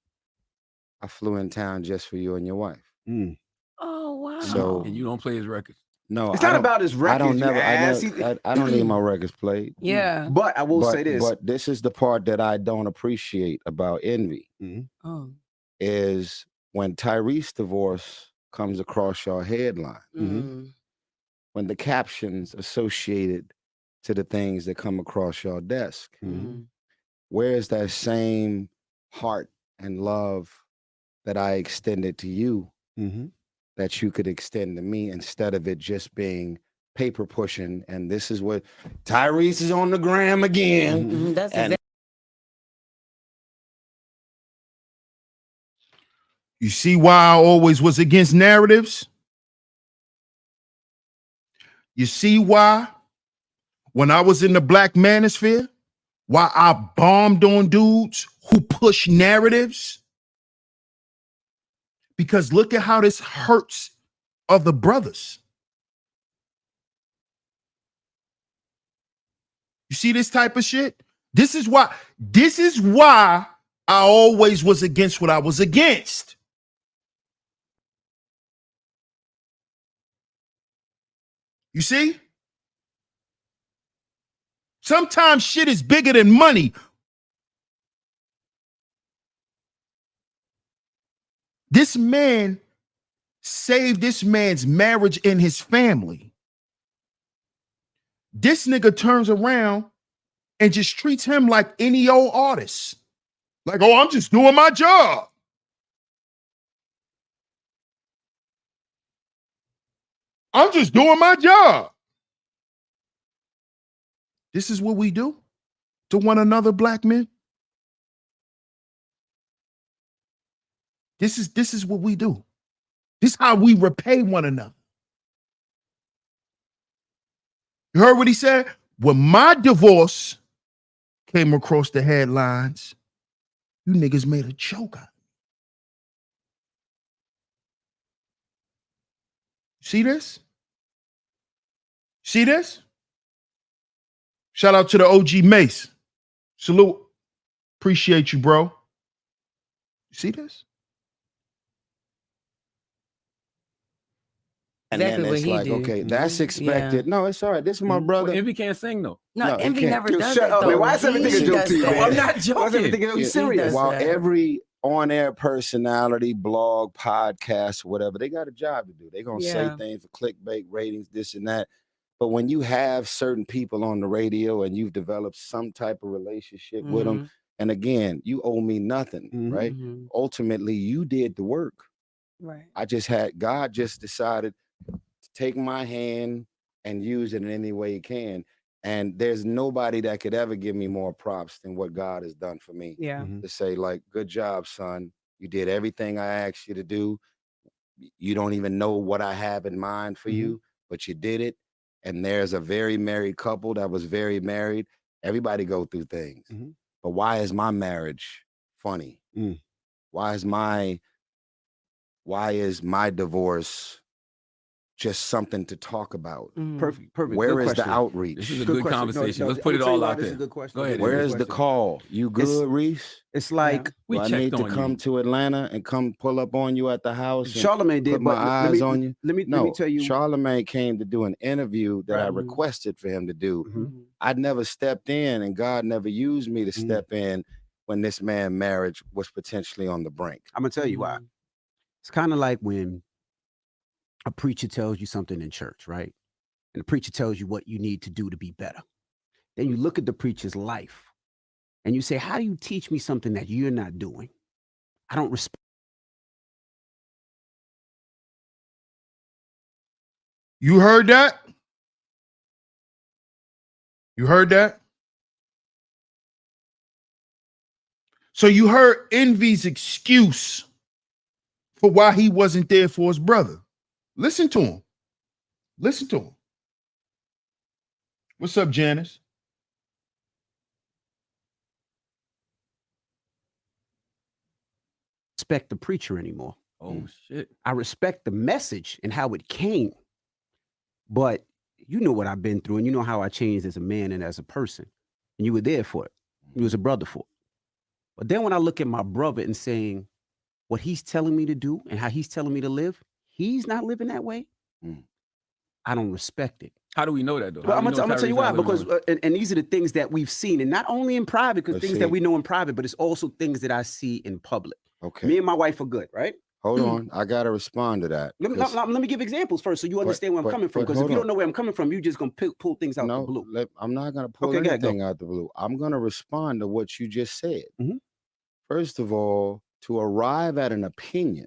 I flew in town just for you and your wife. Mm. Oh wow. So- And you don't play his records. No, It's I not don't- about his I records. don't you never, I, ass. never I don't need my records played. Yeah. But I will say this. But this is the part that I don't appreciate about Envy Mhm. Oh. is when Tyrese divorce comes across your headline, Mm. when the captions associated to the things that come across your desk. Mm. Where's that same heart and love that I extended to you Mhm. that you could extend to me instead of it just being paper pushing? And this is what Tyrese is on the gram again. Mhm. That's And- exactly. You see why I always was against narratives? You see why when I was in the black manosphere, why I bombed on dudes who push narratives? Because look at how this hurts other brothers. You see this type of shit? This is why I always was against what I was against. You see? Sometimes shit is bigger than money. This man saved this man's marriage and his family. This nigga turns around and just treats him like any old artist. Like, oh, I'm just doing my job. I'm just doing my job. This is what we do to one another, black men. This is what we do. This is how we repay one another. You heard what he said? When my divorce came across the headlines, you niggas made a joke out of it. See this? See this? Shout out to the OG Mace. Salute. Appreciate you, bro. You see this? And Exactly then what it's he like, do. okay, that's expected. No, it's all right. This is my brother. Well, Envy can't sing though. No, No, he Envy can't. never Dude, does shut it up, though. man. Why is everything a He joke does to you, that. man? I'm not Why is joking. everything He serious? does While that. every on-air personality, blog, podcast, whatever, they got a job to do. They're gonna say Yeah. things for clickbait, ratings, this and that. But when you have certain people on the radio and you've developed some type of relationship with them, and again, you owe me nothing, right? Mhm. Ultimately, you did the work. Right. God just decided to take my hand and use it in any way he can. And there's nobody that could ever give me more props than what God has done for me. Yeah. Mhm. To say, like, good job, son. You did everything I asked you to do. You don't even know what I have in mind for you, but you did it. And there's a very married couple that was very married. Everybody go through things. Mhm. But why is my marriage funny? Mm. Why is my divorce just something to talk about? Mhm. Perfect. Where Good is question. the outreach? This is a Good good question. conversation. No, Let's put I'm it gonna tell you all why out this is there. a good question. Go ahead, Where Envy. is the call? You It's- good, Reese? It's like We Do I checked need to on come you. to Atlanta and come pull up on you at the house? And Charlamagne did, put my but eyes on you? Let me tell you. Charlamagne came to do an interview that I Right. requested for him to do. Mhm. I never stepped in, and God never used me to step in when this man's marriage was potentially on the brink. I'm gonna tell you why. It's kind of like when a preacher tells you something in church, right? And the preacher tells you what you need to do to be better. Then you look at the preacher's life and you say, how do you teach me something that you're not doing? I don't respect. You heard that? You heard that? So you heard Envy's excuse for why he wasn't there for his brother. Listen to him. Listen to him. What's up, Janice? Respect the preacher anymore. Oh shit. I respect the message and how it came. But you know what I've been through and you know how I changed as a man and as a person. and you were there for it. You was a brother for it. But then when I look at my brother and saying what he's telling me to do and how he's telling me to live, he's not living that way. I don't respect it. How do we know that though? Well, I'm gonna tell you why. Because and these are the things that we've seen, and not only in private, because things that we know in private, but it's also things that I see in public. Okay. Me and my wife are good, right? Hold on, I gotta respond to that. Let me give examples first, so you understand where I'm coming from. Because if you don't know where I'm coming from, you just gonna pull things out the blue. I'm not gonna pull anything out the blue. I'm gonna respond to what you just said. First of all, to arrive at an opinion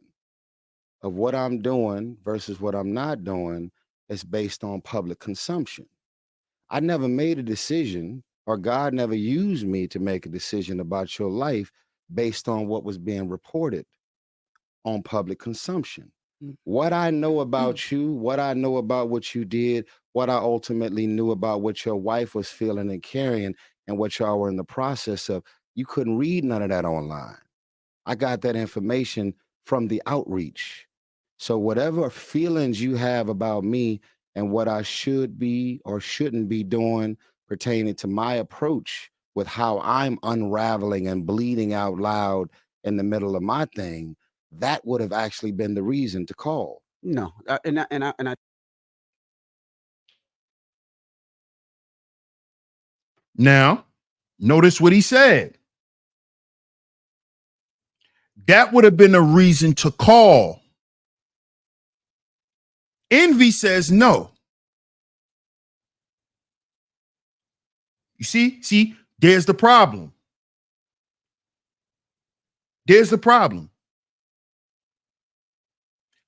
of what I'm doing versus what I'm not doing is based on public consumption. I never made a decision, or God never used me to make a decision about your life based on what was being reported on public consumption. What I know about you, what I know about what you did, what I ultimately knew about what your wife was feeling and carrying and what y'all were in the process of, you couldn't read none of that online. I got that information from the outreach. So whatever feelings you have about me and what I should be or shouldn't be doing pertaining to my approach with how I'm unraveling and bleeding out loud in the middle of my thing, that would have actually been the reason to call. No, and I. Now, notice what he said. That would have been a reason to call. Envy says no. You see, there's the problem. There's the problem.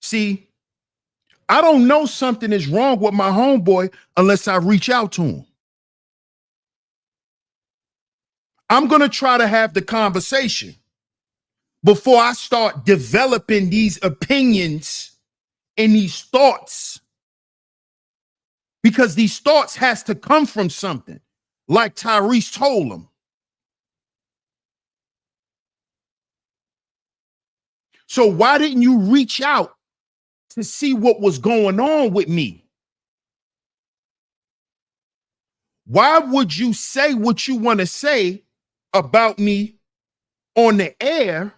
See, I don't know something is wrong with my homeboy unless I reach out to him. I'm going to try to have the conversation before I start developing these opinions and these thoughts, because these thoughts has to come from something, like Tyrese told him. So why didn't you reach out to see what was going on with me? Why would you say what you want to say about me on the air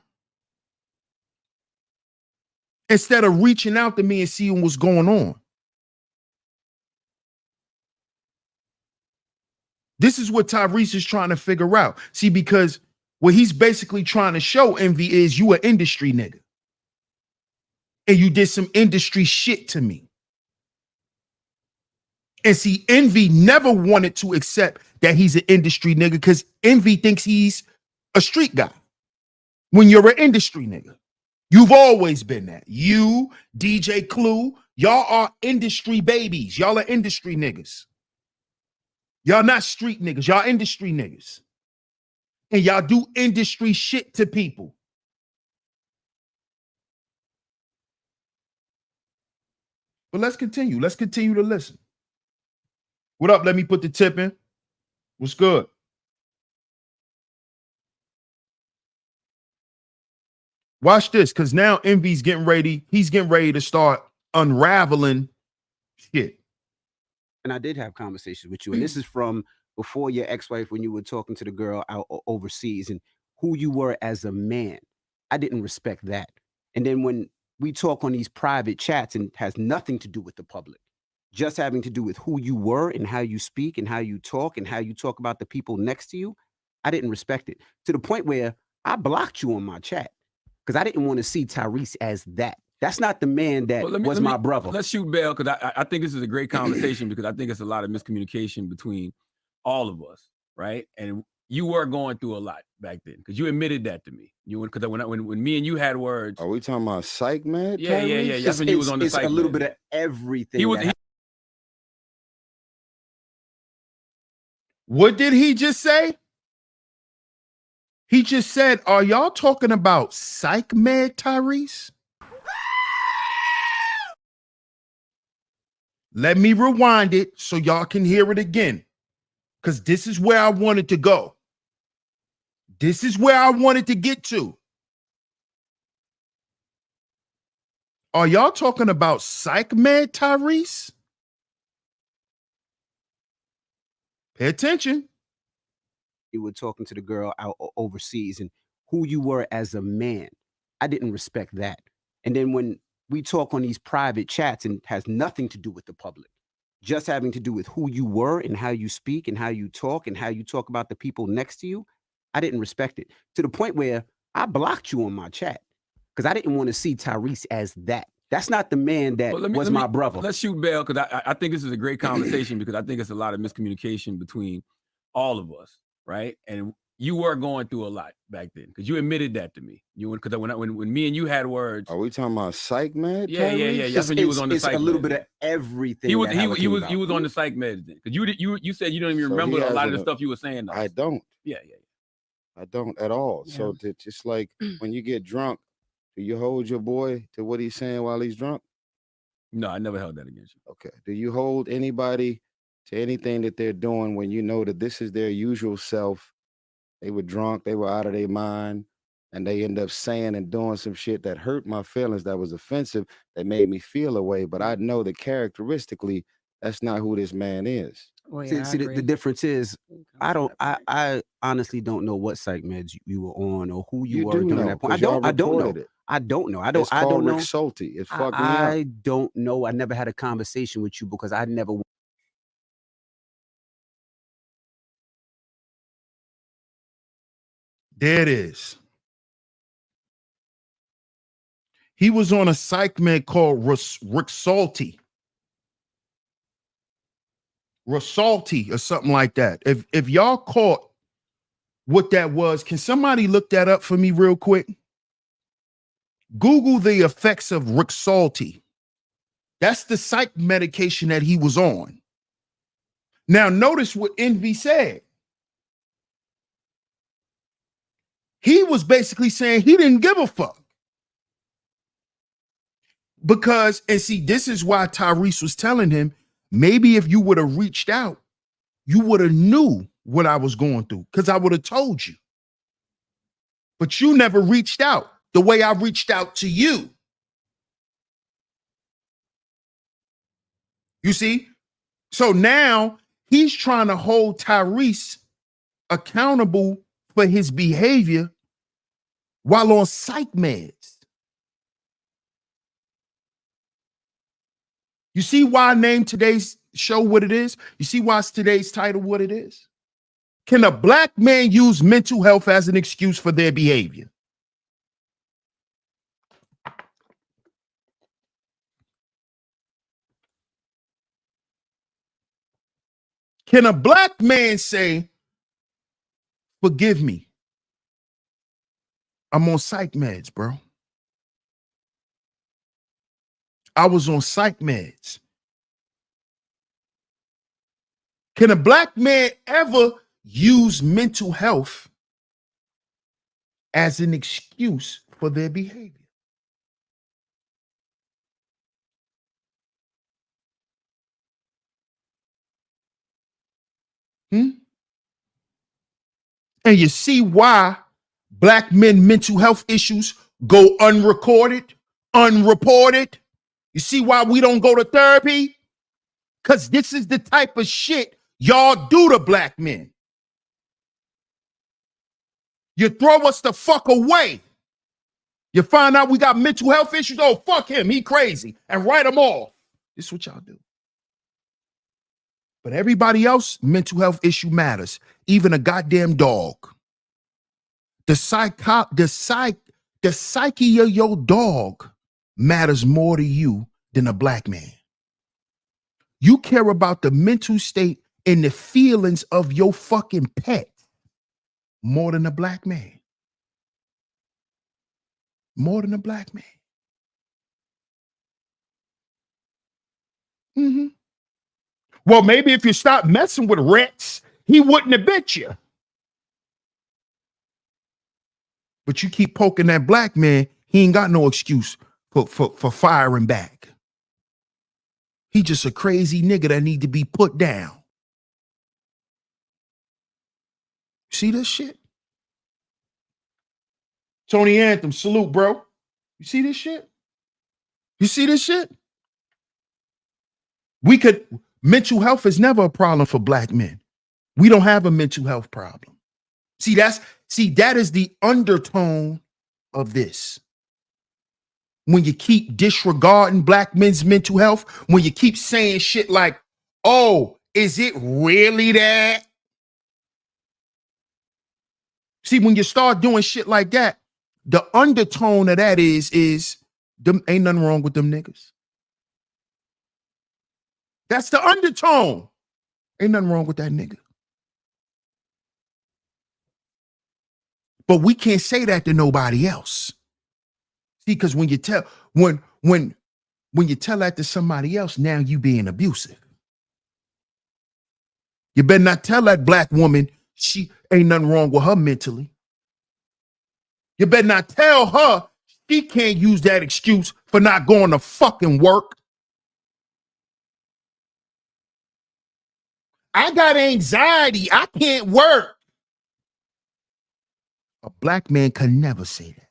instead of reaching out to me and seeing what's going on? This is what Tyrese is trying to figure out. See, because what he's basically trying to show Envy is you an industry nigga. And you did some industry shit to me. And see, Envy never wanted to accept that he's an industry nigga because Envy thinks he's a street guy. When you're an industry nigga, you've always been that. You, DJ Clue, y'all are industry babies. Y'all are industry niggas. Y'all not street niggas. Y'all industry niggas. And y'all do industry shit to people. But let's continue. Let's continue to listen. What up? Let me put the tip in. What's good? Watch this, because now Envy's getting ready. He's getting ready to start unraveling shit. And I did have conversations with you, and this is from before your ex-wife, when you were talking to the girl out overseas and who you were as a man. I didn't respect that. And then when we talk on these private chats and has nothing to do with the public, just having to do with who you were and how you speak and how you talk about the people next to you, I didn't respect it to the point where I blocked you on my chat because I didn't want to see Tyrese as that. That's not the man that was my brother. Let's shoot bail, because I think this is a great conversation because I think it's a lot of miscommunication between all of us, right? And you were going through a lot back then because you admitted that to me. Because when me and you had words. Are we talking about psych med? Yeah. That's when you was on the psych. It's a little bit of everything. What did he just say? He just said, are y'all talking about psych med, Tyrese? Let me rewind it so y'all can hear it again, because this is where I wanted to go. This is where I wanted to get to. Are y'all talking about psych med, Tyrese? Pay attention. you were talking to the girl out overseas and who you were as a man. I didn't respect that. And then when we talk on these private chats and has nothing to do with the public, just having to do with who you were and how you speak and how you talk about the people next to you, I didn't respect it to the point where I blocked you on my chat because I didn't want to see Tyrese as that. That's not the man that was my brother. Let's shoot bail because I think this is a great conversation because I think it's a lot of miscommunication between all of us, right? And you were going through a lot back then because you admitted that to me. Because when me and you had words. Are we talking about psych med? Yeah. That's when you was on the psych. It's a little bit of everything. He was on the psych med then because you said you don't even remember a lot of the stuff you were saying. I don't. Yeah. I don't at all. Yeah. So just like when you get drunk, do you hold your boy to what he's saying while he's drunk? No, I never held that against you. Okay. Do you hold anybody to anything that they're doing when you know that this is their usual self? They were drunk, they were out of their mind, and they end up saying and doing some shit that hurt my feelings, that was offensive, that made me feel away. But I know that characteristically, that's not who this man is. Well, yeah, See, the difference is I honestly don't know what psych meds you were on or who you were during that point. I don't know. I don't know. It's called Rick Salty. It fucked me up. I don't know. I never had a conversation with you because I never. There it is. He was on a psych med called Rexalty or something like that. If y'all caught what that was, can somebody look that up for me real quick? Google the effects of Rexalty. That's the psych medication that he was on. Now, notice what Envy said. He was basically saying he didn't give a fuck. Because, and see, this is why Tyrese was telling him, maybe if you would have reached out, you would have knew what I was going through because I would have told you. But you never reached out the way I reached out to you. You see? So now he's trying to hold Tyrese accountable for his behavior while on psych meds. You see why I named today's show what it is? You see why today's title what it is? Can a black man use mental health as an excuse for their behavior? Can a black man say, forgive me, I'm on psych meds, bro. I was on psych meds. Can a black man ever use mental health as an excuse for their behavior? And you see why black men mental health issues go unrecorded, unreported? You see why we don't go to therapy? Because this is the type of shit y'all do to black men. You throw us the fuck away. You find out we got mental health issues. Oh, fuck him. He crazy. And write them off. This is what y'all do. But everybody else, mental health issue matters. Even a goddamn dog. The psyche of your dog matters more to you than a black man. You care about the mental state and the feelings of your fucking pet more than a black man. More than a black man. Well, maybe if you stop messing with Rex, he wouldn't have bit you. But you keep poking that black man, he ain't got no excuse for firing back. He just a crazy nigga that need to be put down. See this shit? Tony Anthem, salute, bro. You see this shit? You see this shit? Mental health is never a problem for black men. We don't have a mental health problem. See, that is the undertone of this. When you keep disregarding black men's mental health, when you keep saying shit like, oh, is it really that? See, when you start doing shit like that, the undertone of that is them ain't nothing wrong with them niggas. That's the undertone. Ain't nothing wrong with that nigga. But we can't say that to nobody else. See, because when you tell when you tell that to somebody else, now you being abusive. You better not tell that black woman she ain't nothing wrong with her mentally. You better not tell her she can't use that excuse for not going to fucking work. I got anxiety. I can't work. A black man can never say that.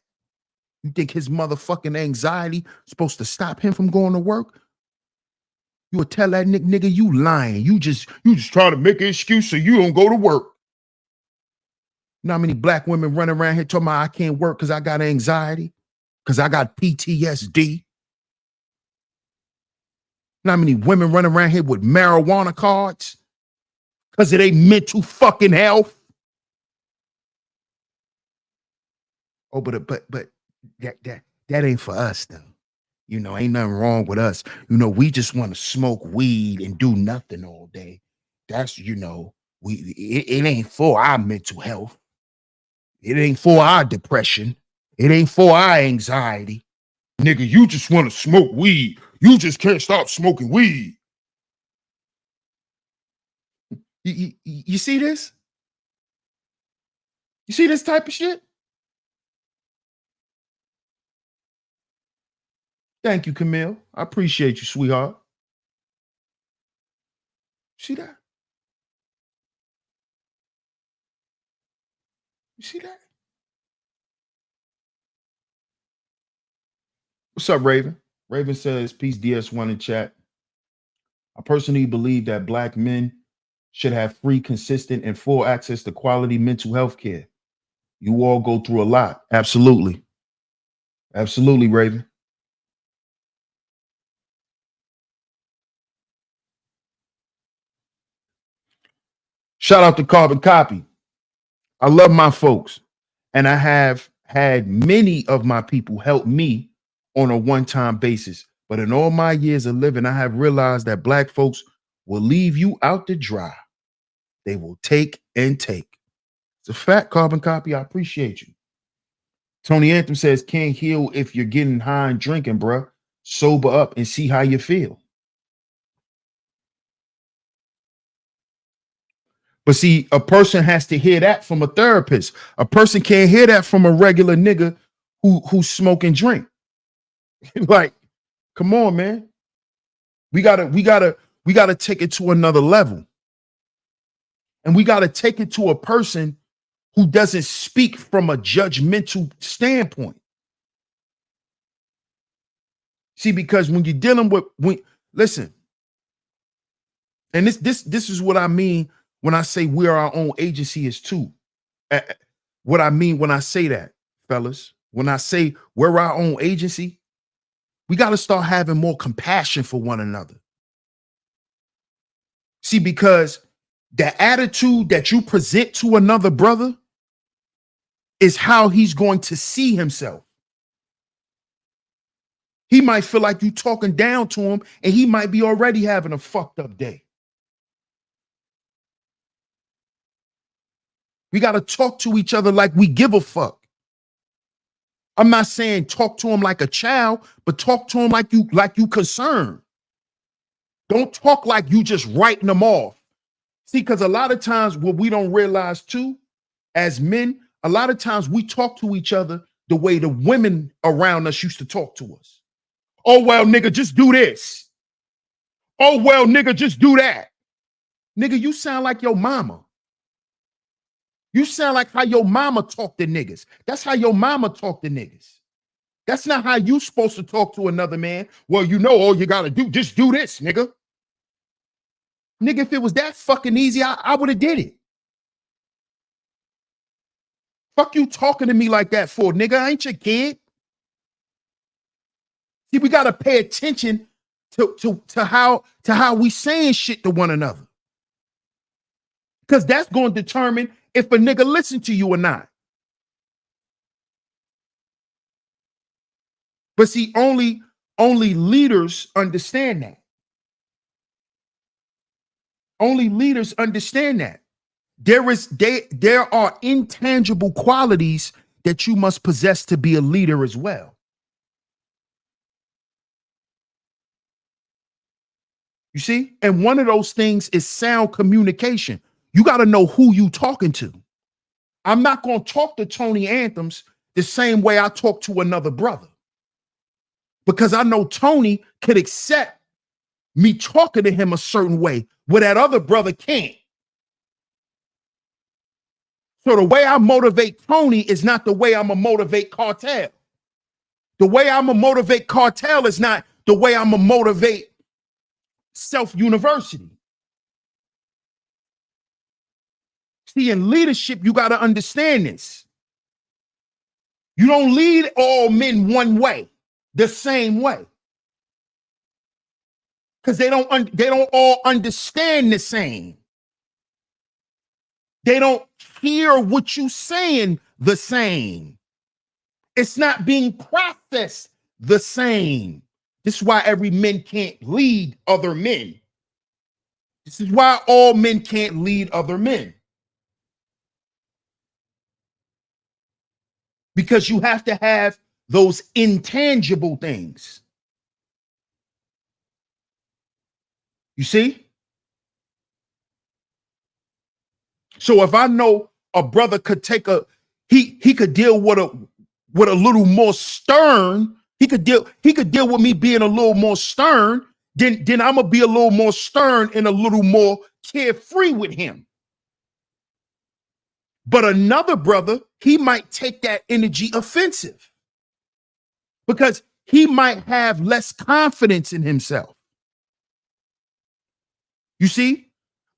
You think his motherfucking anxiety supposed to stop him from going to work? You would tell that nigga you lying. You just trying to make an excuse so you don't go to work. You know how many black women running around here talking about I can't work because I got anxiety, because I got PTSD. You know how many women running around here with marijuana cards because of their mental fucking health? Oh, but that ain't for us though. You know, ain't nothing wrong with us. You know, we just want to smoke weed and do nothing all day. That's, you know, it ain't for our mental health. It ain't for our depression. It ain't for our anxiety. Nigga, you just want to smoke weed. You just can't stop smoking weed. You see this? You see this type of shit? Thank you, Camille. I appreciate you, sweetheart. See that? You see that? What's up, Raven? Raven says, peace DS1 in chat. I personally believe that black men should have free, consistent, and full access to quality mental health care. You all go through a lot. Absolutely. Absolutely, Raven. Shout out to Carbon Copy. I love my folks, and I have had many of my people help me on a one-time basis. But in all my years of living, I have realized that black folks will leave you out to dry. They will take and take. It's a fact, Carbon Copy. I appreciate you. Tony Anthem says, can't heal if you're getting high and drinking, bruh. Sober up and see how you feel. But see, a person has to hear that from a therapist. A person can't hear that from a regular nigga who smoke and drink. Like, come on, man. We gotta take it to another level. And we gotta take it to a person who doesn't speak from a judgmental standpoint. See, because when you're dealing with listen, and this is what I mean when I say we're our own agency is too. What I mean when I say that, fellas, when I say we're our own agency, we got to start having more compassion for one another. See, because the attitude that you present to another brother is how he's going to see himself. He might feel like you talking down to him, and he might be already having a fucked up day. We got to talk to each other like we give a fuck. I'm not saying talk to him like a child, but talk to him like you concerned. Don't talk like you just writing them off. See, because a lot of times what we don't realize too, as men, a lot of times we talk to each other the way the women around us used to talk to us. Oh, well, nigga, just do this. Oh, well, nigga, just do that. Nigga, you sound like your mama. You sound like how your mama talk to niggas. That's how your mama talk to niggas. That's not how you supposed to talk to another man. Well, you know, all you got to do, just do this, nigga. Nigga, if it was that fucking easy, I would have did it. Fuck you talking to me like that for, nigga? I ain't your kid. See, we gotta pay attention to how we saying shit to one another. Because that's going to determine if a nigga listen to you or not. But see, only leaders understand that. Only leaders understand that. There are intangible qualities that you must possess to be a leader as well. You see? And one of those things is sound communication. You got to know who you talking to. I'm not going to talk to Tony Anthems the same way I talk to another brother. Because I know Tony could accept me talking to him a certain way where that other brother can't. So the way I motivate Tony is not the way I'm going to motivate Cartel. The way I'm going to motivate Cartel is not the way I'm going to motivate Self University. See, in leadership, you got to understand this. You don't lead all men one way, the same way. Because they don't all understand the same. They don't hear what you're saying the same. It's not being processed the same. This is why every man can't lead other men. This is why all men can't lead other men. Because you have to have those intangible things. You see? So if I know a brother could take he could deal with a little more stern, he could deal with me being a little more stern, then I'm gonna be a little more stern and a little more carefree with him. But another brother, he might take that energy offensive because he might have less confidence in himself. You see,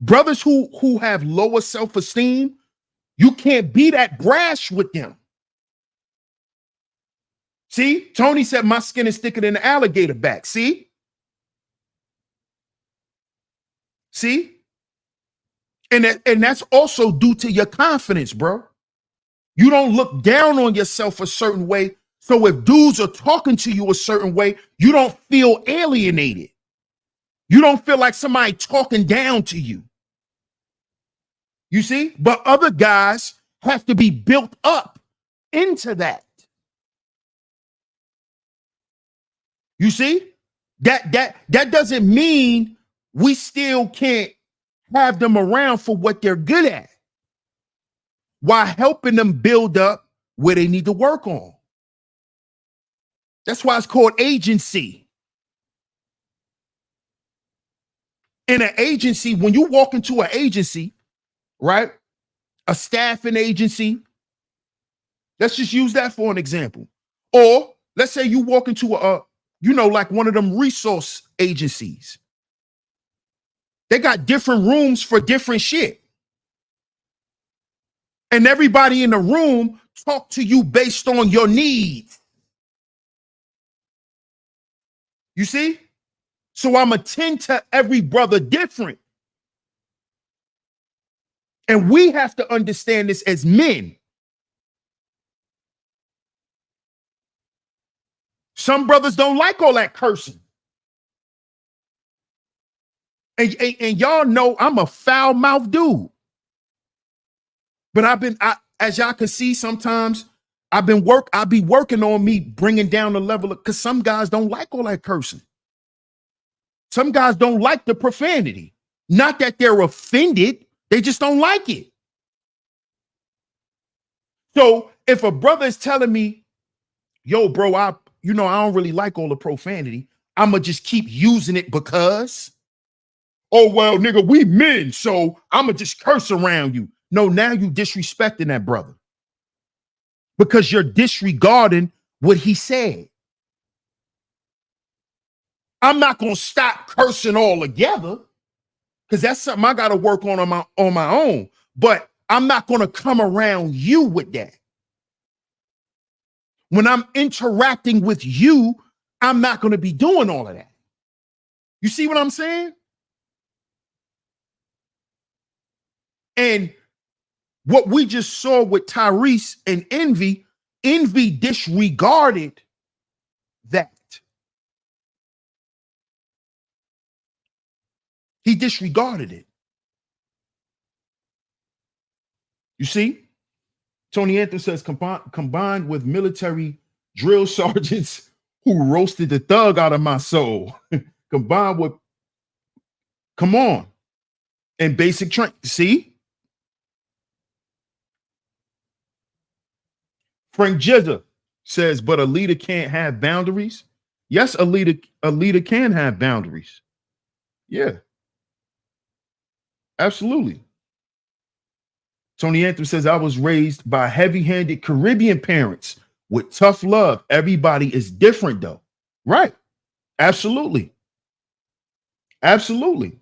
brothers who have lower self-esteem, you can't be that brash with them. See, Tony said my skin is thicker than the alligator back. See? See? And that's also due to your confidence, bro. You don't look down on yourself a certain way. So if dudes are talking to you a certain way, you don't feel alienated. You don't feel like somebody talking down to you. You see? But other guys have to be built up into that. You see? That doesn't mean we still can't have them around for what they're good at while helping them build up where they need to work on. That's why it's called agency. In an agency, when you walk into an agency, right? A staffing agency. Let's just use that for an example. Or let's say you walk into like one of them resource agencies. They got different rooms for different shit. And everybody in the room talk to you based on your needs. You see? So I'm attend to every brother different. And we have to understand this as men. Some brothers don't like all that cursing. And y'all know I'm a foul-mouthed dude. But as y'all can see, sometimes I be working on me bringing down the level of, because some guys don't like all that cursing. Some guys don't like the profanity. Not that they're offended, they just don't like it. So if a brother is telling me, yo, bro, I don't really like all the profanity, I'ma just keep using it because, oh, well, nigga, we men, so I'ma just curse around you. No, now you disrespecting that brother because you're disregarding what he said. I'm not gonna stop cursing altogether because that's something I gotta work on my own. But I'm not gonna come around you with that. When I'm interacting with you, I'm not going to be doing all of that. You see what I'm saying? And what we just saw with Tyrese and Envy disregarded that. He disregarded it. You see? Tony Anthony says, combined with military drill sergeants who roasted the thug out of my soul, combined with, come on, and basic training. See? Frank Jizza says, but a leader can't have boundaries. Yes, a leader can have boundaries. Yeah, absolutely. Tony Anthony says, I was raised by heavy-handed Caribbean parents with tough love. Everybody is different, though. Right. Absolutely. Absolutely.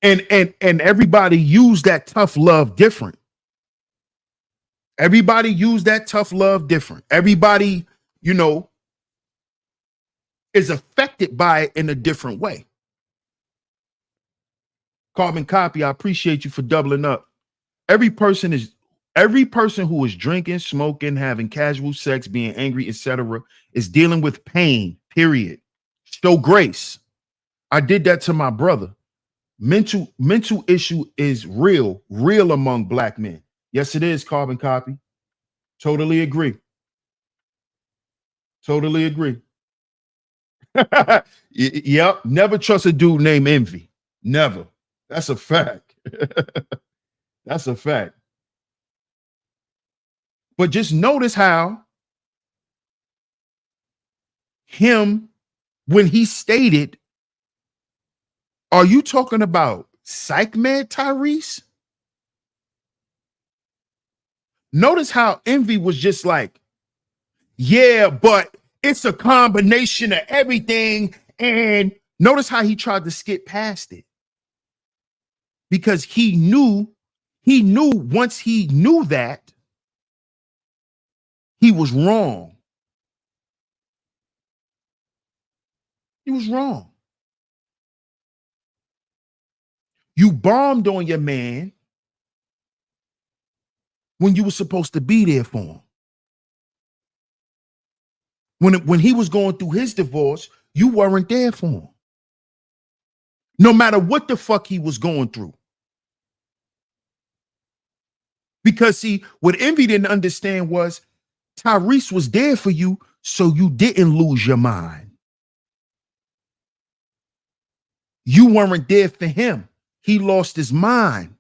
And everybody used that tough love different. Everybody used that tough love different. Everybody, you know, is affected by it in a different way. Carbon Copy, I appreciate you for doubling up. Every person who is drinking, smoking, having casual sex, being angry, etc., is dealing with pain, period. Show grace. I did that to my brother. Mental issue is real among black men. Yes, it is, Carbon Copy. Totally agree. Totally agree. Yep. Never trust a dude named Envy. Never. That's a fact. That's a fact. But just notice how when he stated, are you talking about Psych Man Tyrese? Notice how Envy was just like, yeah, but it's a combination of everything. And notice how he tried to skip past it. Because he knew once he knew that, he was wrong. He was wrong. You bombed on your man when you were supposed to be there for him. When he was going through his divorce, you weren't there for him. No matter what the fuck he was going through. Because see, what Envy didn't understand was Tyrese was there for you, so you didn't lose your mind. You weren't there for him. He lost his mind.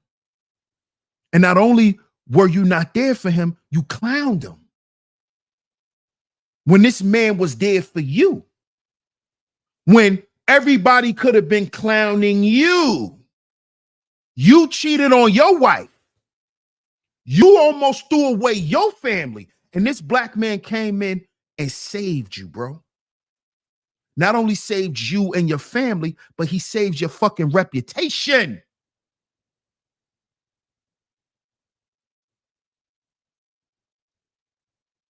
And not only were you not there for him, you clowned him. When this man was there for you. When everybody could have been clowning you. You cheated on your wife. You almost threw away your family. And this black man came in and saved you, bro. Not only saved you and your family, but he saved your fucking reputation.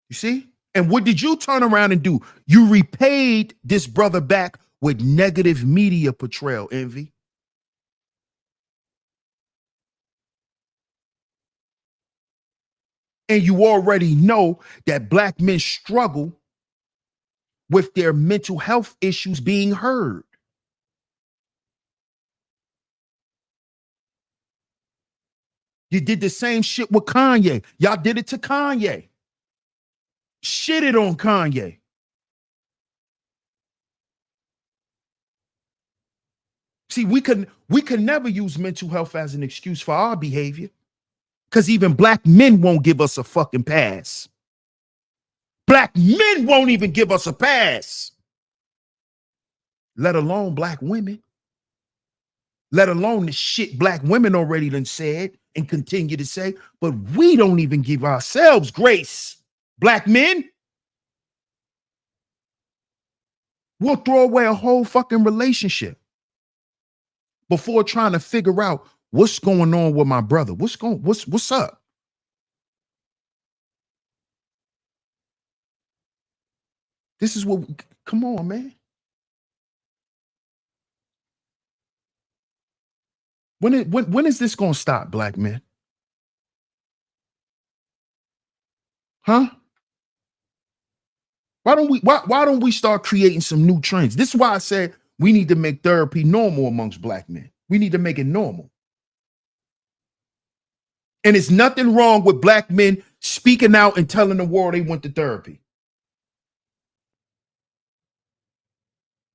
You see? And what did you turn around and do? You repaid this brother back with negative media portrayal, Envy. And you already know that black men struggle with their mental health issues being heard. You did the same shit with Kanye. Y'all did it to Kanye. Shitted on Kanye. See, we can never use mental health as an excuse for our behavior. Because even black men won't give us a fucking pass. Black men won't even give us a pass. Let alone black women. Let alone the shit black women already done said and continue to say. But we don't even give ourselves grace. Black men. We'll throw away a whole fucking relationship before trying to figure out what's going on with my brother. What's up? This is what, come on, man. When is this gonna stop, black men? Huh? Why don't we start creating some new trends? This is why I said we need to make therapy normal amongst black men. We need to make it normal. And it's nothing wrong with black men speaking out and telling the world they went to therapy.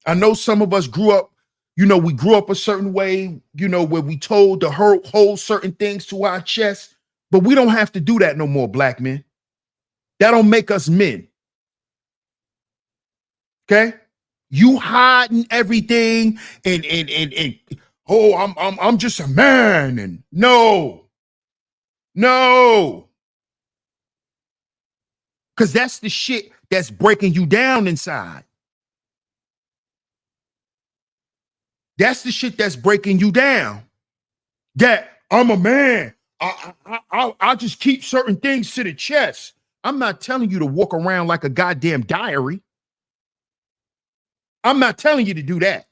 I know some of us grew up, we grew up a certain way, where we told to hold certain things to our chest, but we don't have to do that no more, black men. That don't make us men. Okay? You hiding everything and oh, I'm just a man, and no. Because that's the shit that's breaking you down inside. That's the shit that's breaking you down. That I'm a man. I just keep certain things to the chest. I'm not telling you to walk around like a goddamn diary. I'm not telling you to do that.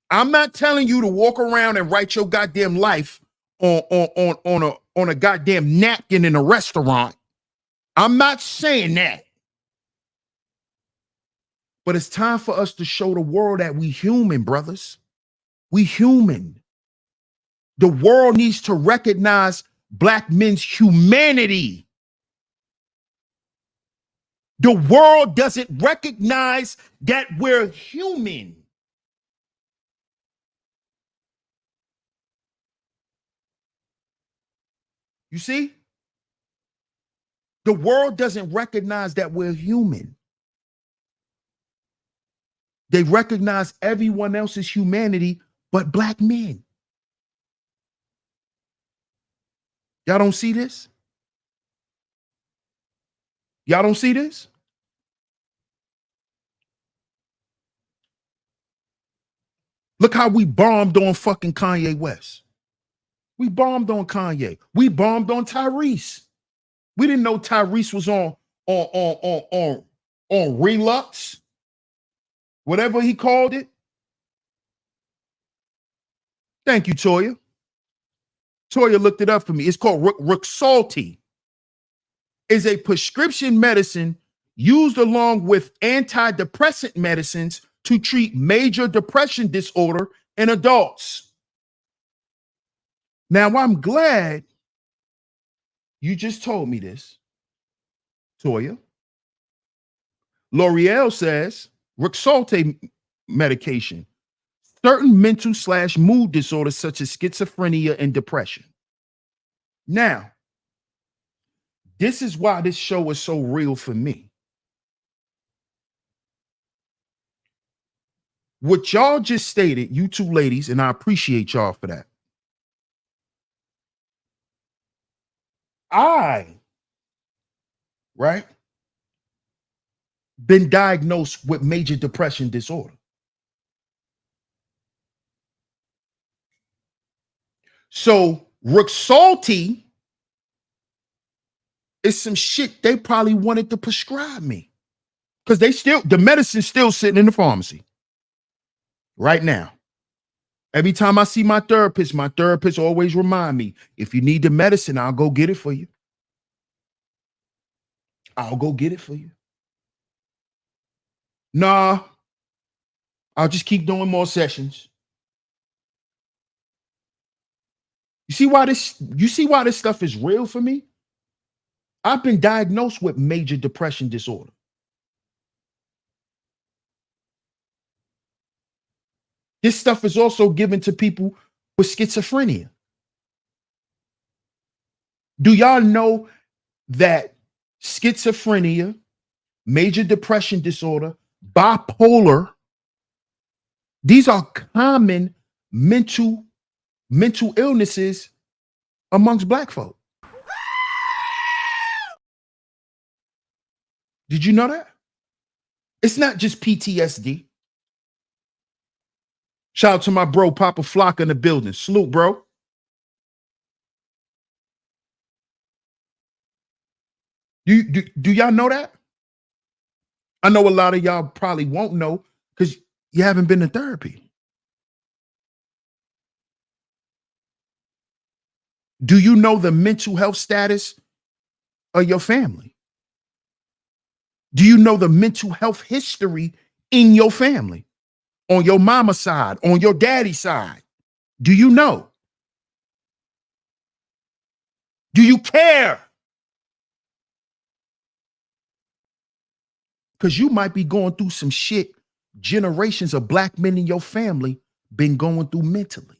I'm not telling you to walk around and write your goddamn life on a goddamn napkin in a restaurant. I'm not saying that. But it's time for us to show the world that we human, brothers. We human. The world needs to recognize black men's humanity. The world doesn't recognize that we're human. You see? The world doesn't recognize that we're human. They recognize everyone else's humanity but black men. Y'all don't see this? Y'all don't see this? Look how we bombed on fucking Kanye West. We bombed on Kanye. We bombed on Tyrese. We didn't know Tyrese was on Relux, whatever he called it. Thank you, Toya. Toya looked it up for me. It's called Rexulti. Is a prescription medicine used along with antidepressant medicines to treat major depression disorder in adults. Now, I'm glad you just told me this, Toya. L'Oreal says Rexulti medication, certain mental/mood disorders such as schizophrenia and depression. Now, this is why this show is so real for me. What y'all just stated, you two ladies, and I appreciate y'all for that. Right, been diagnosed with major depression disorder. So Rexulti is some shit they probably wanted to prescribe me because the medicine's still sitting in the pharmacy right now. Every time I see my therapist always remind me, if you need the medicine, I'll go get it for you. I'll go get it for you. Nah, I'll just keep doing more sessions. You see why this stuff is real for me? I've been diagnosed with major depression disorder. This stuff is also given to people with schizophrenia. Do y'all know that schizophrenia, major depression disorder, bipolar, these are common mental illnesses amongst black folk? Did you know that? It's not just PTSD. Shout out to my bro, Papa Flock in the building. Salute, bro. Do y'all know that? I know a lot of y'all probably won't know because you haven't been to therapy. Do you know the mental health status of your family? Do you know the mental health history in your family? On your mama's side, on your daddy's side? Do you know? Do you care? Because you might be going through some shit generations of black men in your family been going through mentally.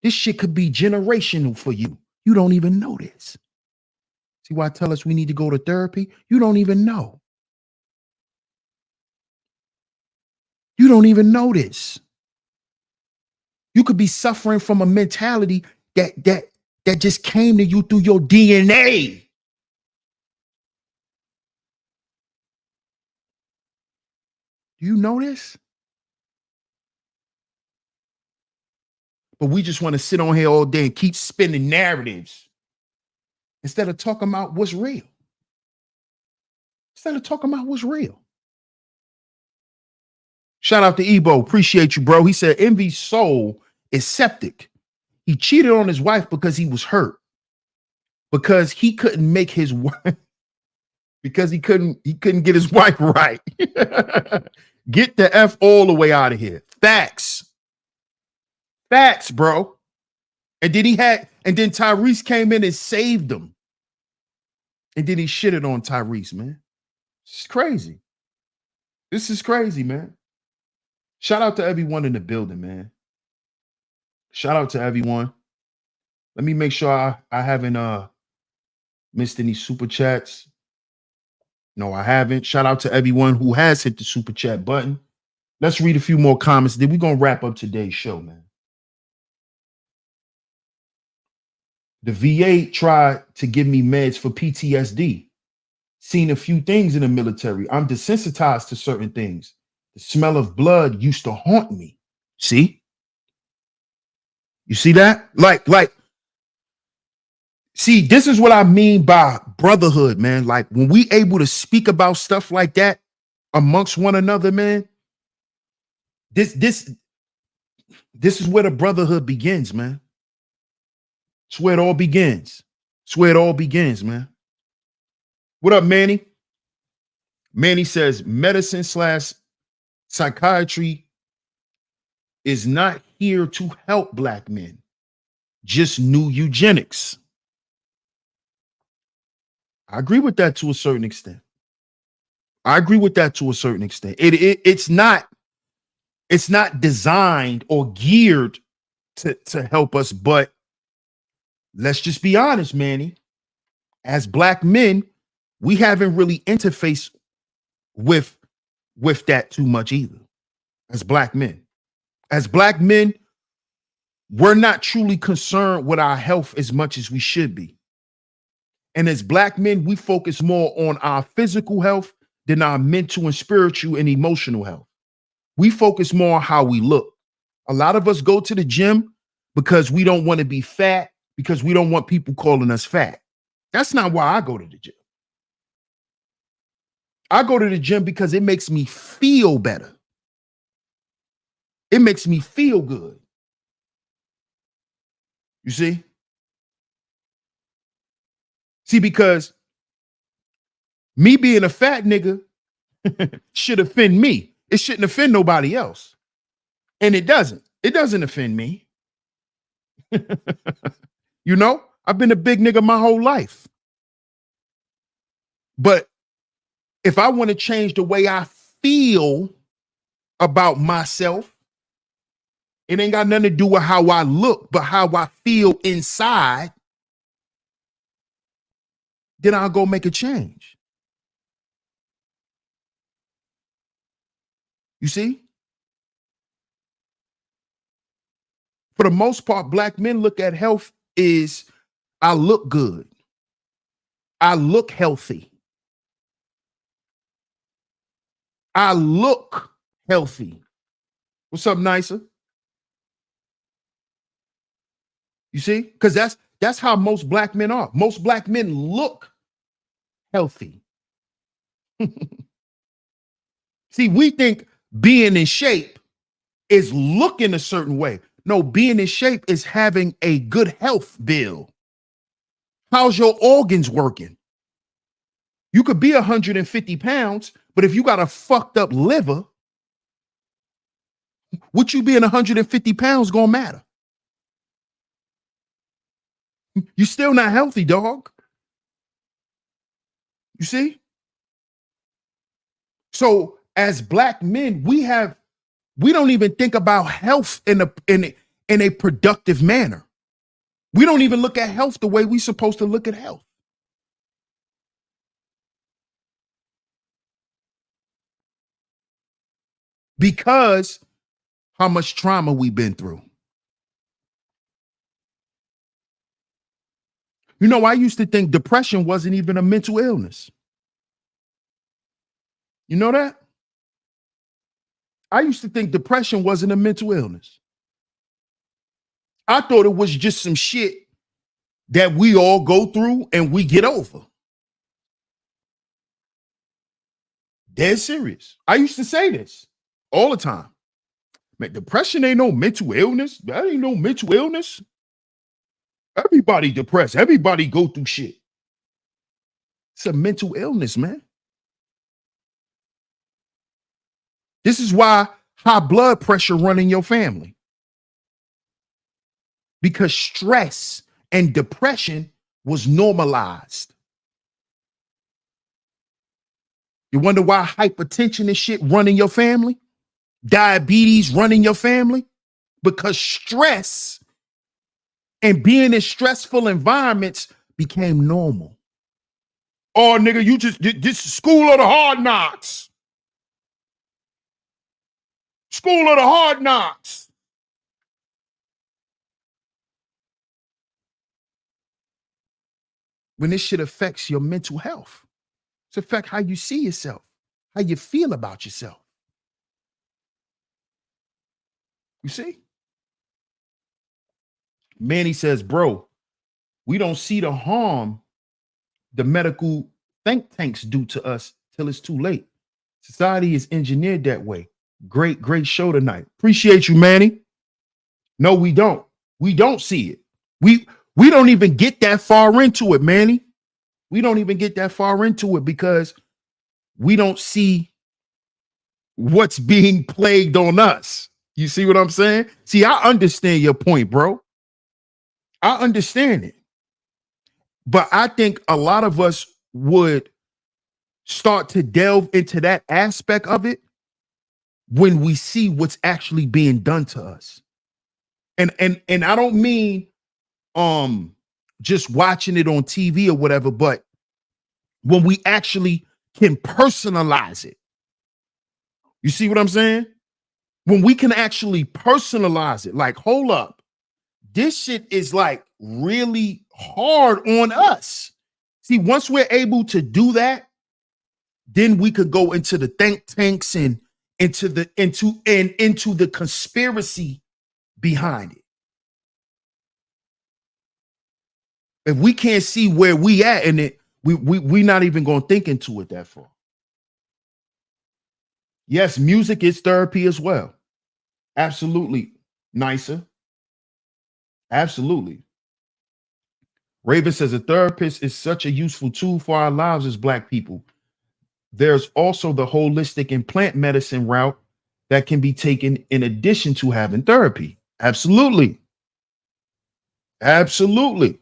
This shit could be generational for you. You don't even know this. See why I tell us we need to go to therapy? You don't even know. You don't even know this. You could be suffering from a mentality that just came to you through your DNA. Do you know this? But we just want to sit on here all day and keep spinning narratives instead of talking about what's real. Instead of talking about what's real. Shout out to Ebo. Appreciate you, bro. He said Envy's soul is septic. He cheated on his wife because he was hurt. Because he couldn't make his wife, because he couldn't get his wife right. Get the F all the way out of here. Facts. Facts, bro. And then Tyrese came in and saved him. And then he shitted on Tyrese, man. It's crazy. This is crazy, man. Shout out to everyone in the building, man. Shout out to everyone. Let me make sure I haven't missed any super chats. No, I haven't. Shout out to everyone who has hit the super chat button. Let's read a few more comments. Then we're going to wrap up today's show, man. The VA tried to give me meds for PTSD. Seen a few things in the military. I'm desensitized to certain things. The smell of blood used to haunt me. See? You see that? See, this is what I mean by brotherhood, man. Like when we able to speak about stuff like that amongst one another, man, this is where the brotherhood begins, man. It's where it all begins. It's where it all begins, man. What up, Manny? Manny says medicine / psychiatry is not here to help black men, just new eugenics. I agree with that to a certain extent. It's not designed or geared to help us, but let's just be honest, Manny. As black men, we haven't really interfaced with that too much either. As black men. As black men, we're not truly concerned with our health as much as we should be. And as black men, we focus more on our physical health than our mental and spiritual and emotional health. We focus more on how we look. A lot of us go to the gym because we don't want to be fat, because we don't want people calling us fat. That's not why I go to the gym. I go to the gym because it makes me feel better. It makes me feel good. You see? See, because me being a fat nigga should offend me. It shouldn't offend nobody else. And it doesn't. It doesn't offend me. You know, I've been a big nigga my whole life. But if I want to change the way I feel about myself, it ain't got nothing to do with how I look, but how I feel inside, then I'll go make a change. You see? For the most part, black men look at health is, I look good. I look healthy. I look healthy. What's up, Nicer? You see? Because that's how most black men are. Most black men look healthy. See, we think being in shape is looking a certain way. No, being in shape is having a good health bill. How's your organs working? You could be 150 pounds, but if you got a fucked up liver, what you being 150 pounds gonna matter? You still not healthy, dog. You see? So as black men, we don't even think about health in a productive manner. We don't even look at health the way we're supposed to look at health. Because how much trauma we've been through. You know, I used to think depression wasn't even a mental illness. You know that? I used to think depression wasn't a mental illness. I thought it was just some shit that we all go through and we get over. Dead serious. I used to say this all the time. Man, depression ain't no mental illness. That ain't no mental illness. Everybody depressed. Everybody go through shit. It's a mental illness, man. This is why high blood pressure run in your family. Because stress and depression was normalized. You wonder why hypertension and shit run in your family? Diabetes run in your family? Because stress and being in stressful environments became normal. Oh, nigga, you just, this is school of the hard knocks. School of the hard knocks. When this shit affects your mental health, it affects how you see yourself, how you feel about yourself. You see? Manny says, bro, we don't see the harm the medical think tanks do to us till it's too late. Society is engineered that way. Great, great show tonight. Appreciate you, Manny. No, we don't. We don't see it. We don't even get that far into it, Manny. We don't even get that far into it because we don't see what's being plagued on us. You see what I'm saying? See, I understand your point, bro. I understand it. But I think a lot of us would start to delve into that aspect of it when we see what's actually being done to us. And I don't mean just watching it on TV or whatever, but when we actually can personalize it. You see what I'm saying? When we can actually personalize it, like, hold up, this shit is like really hard on us. See, once we're able to do that, then we could go into the think tanks and into the conspiracy behind it. If we can't see where we at in it, we not even gonna think into it that far. Yes, music is therapy as well. Absolutely, nicer. Absolutely. Raven says a therapist is such a useful tool for our lives as Black people. There's also the holistic and plant medicine route that can be taken in addition to having therapy. Absolutely. Absolutely.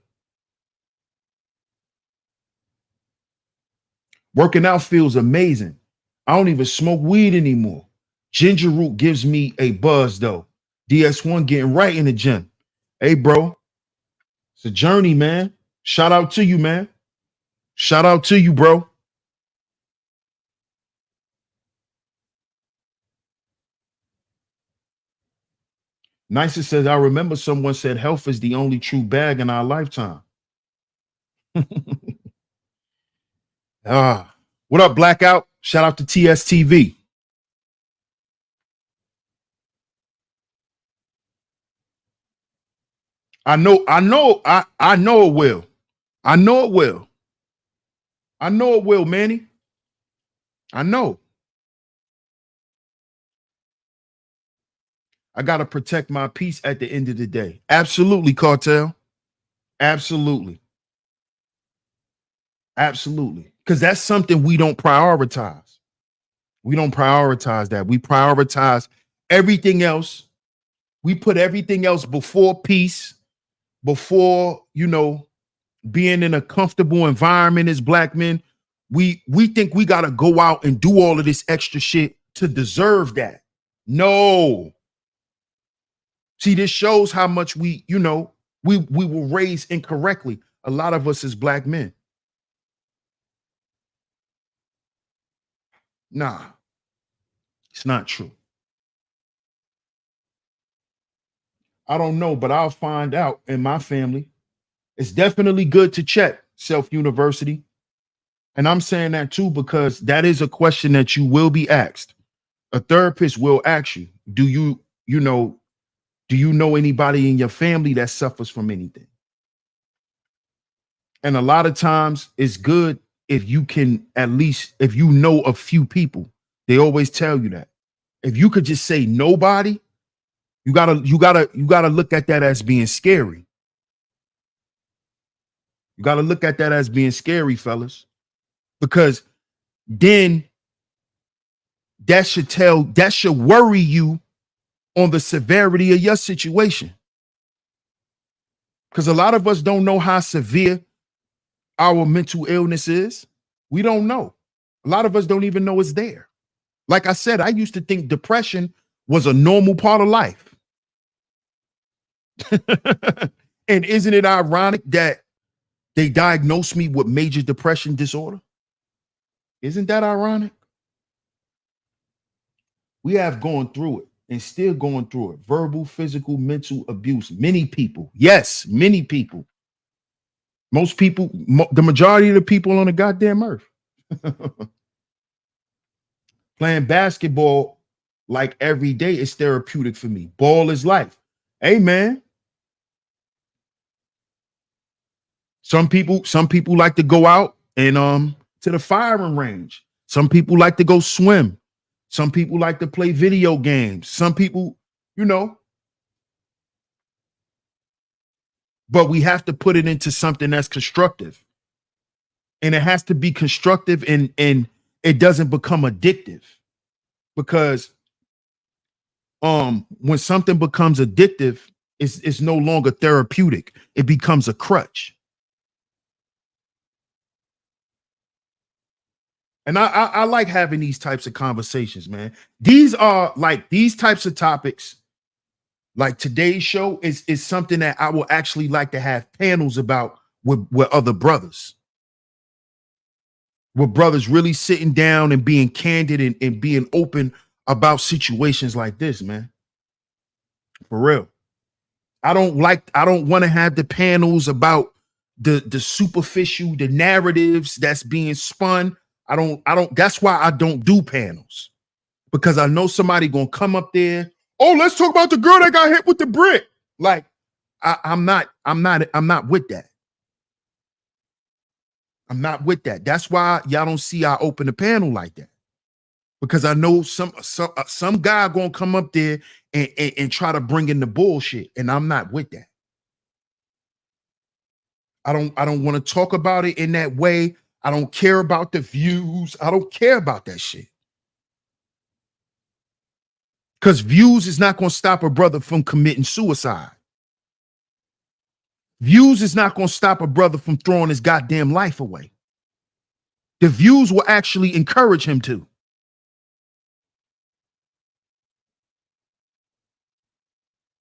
Working out feels amazing. I don't even smoke weed anymore. Ginger root gives me a buzz though. DS1 getting right in the gym. Hey, bro, it's a journey, man. Shout out to you, man. Shout out to you, bro. Nicer says, I remember someone said health is the only true bag in our lifetime. What up, Blackout? Shout out to TSTV. I know it will. I know it will. I know it will, Manny. I know. I got to protect my peace at the end of the day. Absolutely, Cartel. Absolutely. Absolutely. Because that's something we don't prioritize. We don't prioritize that. We prioritize everything else. We put everything else before peace, before, being in a comfortable environment as black men. We think we got to go out and do all of this extra shit to deserve that. No. See, this shows how much we were raised incorrectly. A lot of us as black men. Nah, it's not true. I don't know, but I'll find out in my family. It's definitely good to check self-university. And I'm saying that too because that is a question that you will be asked. A therapist will ask you, do you know anybody in your family that suffers from anything? And a lot of times it's good if you can, at least if you know a few people. They always tell you that. If you could just say nobody, you gotta look at that as being scary. You gotta look at that as being scary, fellas. Because then that should worry you on the severity of your situation. Because a lot of us don't know how severe our mental illness is. We don't know. A lot of us don't even know it's there. Like I said, I used to think depression was a normal part of life. And isn't it ironic that they diagnosed me with major depression disorder? Isn't that ironic? We have gone through it and still going through it. Verbal, physical, mental abuse. Many people. Yes, many people. Most people, the majority of the people on the goddamn earth. Playing basketball like every day is therapeutic for me. Ball is life. Hey, man. Some people like to go out and to the firing range. Some people like to go swim. Some people like to play video games. Some people, but we have to put it into something that's constructive. And it has to be constructive and it doesn't become addictive. Because when something becomes addictive, it's no longer therapeutic. It becomes a crutch. And I like having these types of conversations, man. These are like these types of topics, like today's show is something that I will actually like to have panels about with other brothers. With brothers really sitting down and being candid and being open about situations like this, man. For real. I don't want to have the panels about the superficial, the narratives that's being spun. I don't, that's why I don't do panels. Because I know somebody gonna come up there. Oh, let's talk about the girl that got hit with the brick. Like, I'm not with that. I'm not with that. That's why y'all don't see I open the panel like that. Because I know some guy gonna come up there and try to bring in the bullshit, and I'm not with that. I don't want to talk about it in that way. I don't care about the views. I don't care about that shit. Because views is not going to stop a brother from committing suicide. Views is not going to stop a brother from throwing his goddamn life away. The views will actually encourage him to.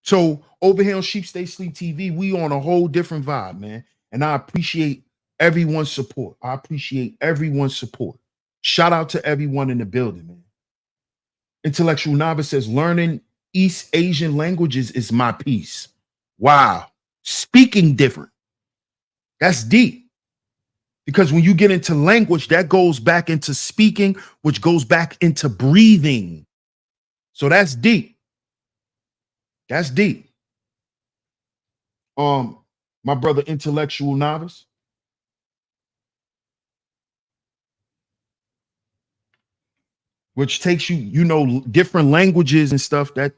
So over here on Sheep Stay Sleep TV, we on a whole different vibe, man. And I appreciate everyone's support. I appreciate everyone's support. Shout out to everyone in the building, man. Intellectual Novice says, learning East Asian languages is my piece. Wow. Speaking different. That's deep. Because when you get into language, that goes back into speaking, which goes back into breathing. So that's deep. That's deep. My brother, Intellectual Novice. which takes you, different languages and stuff that,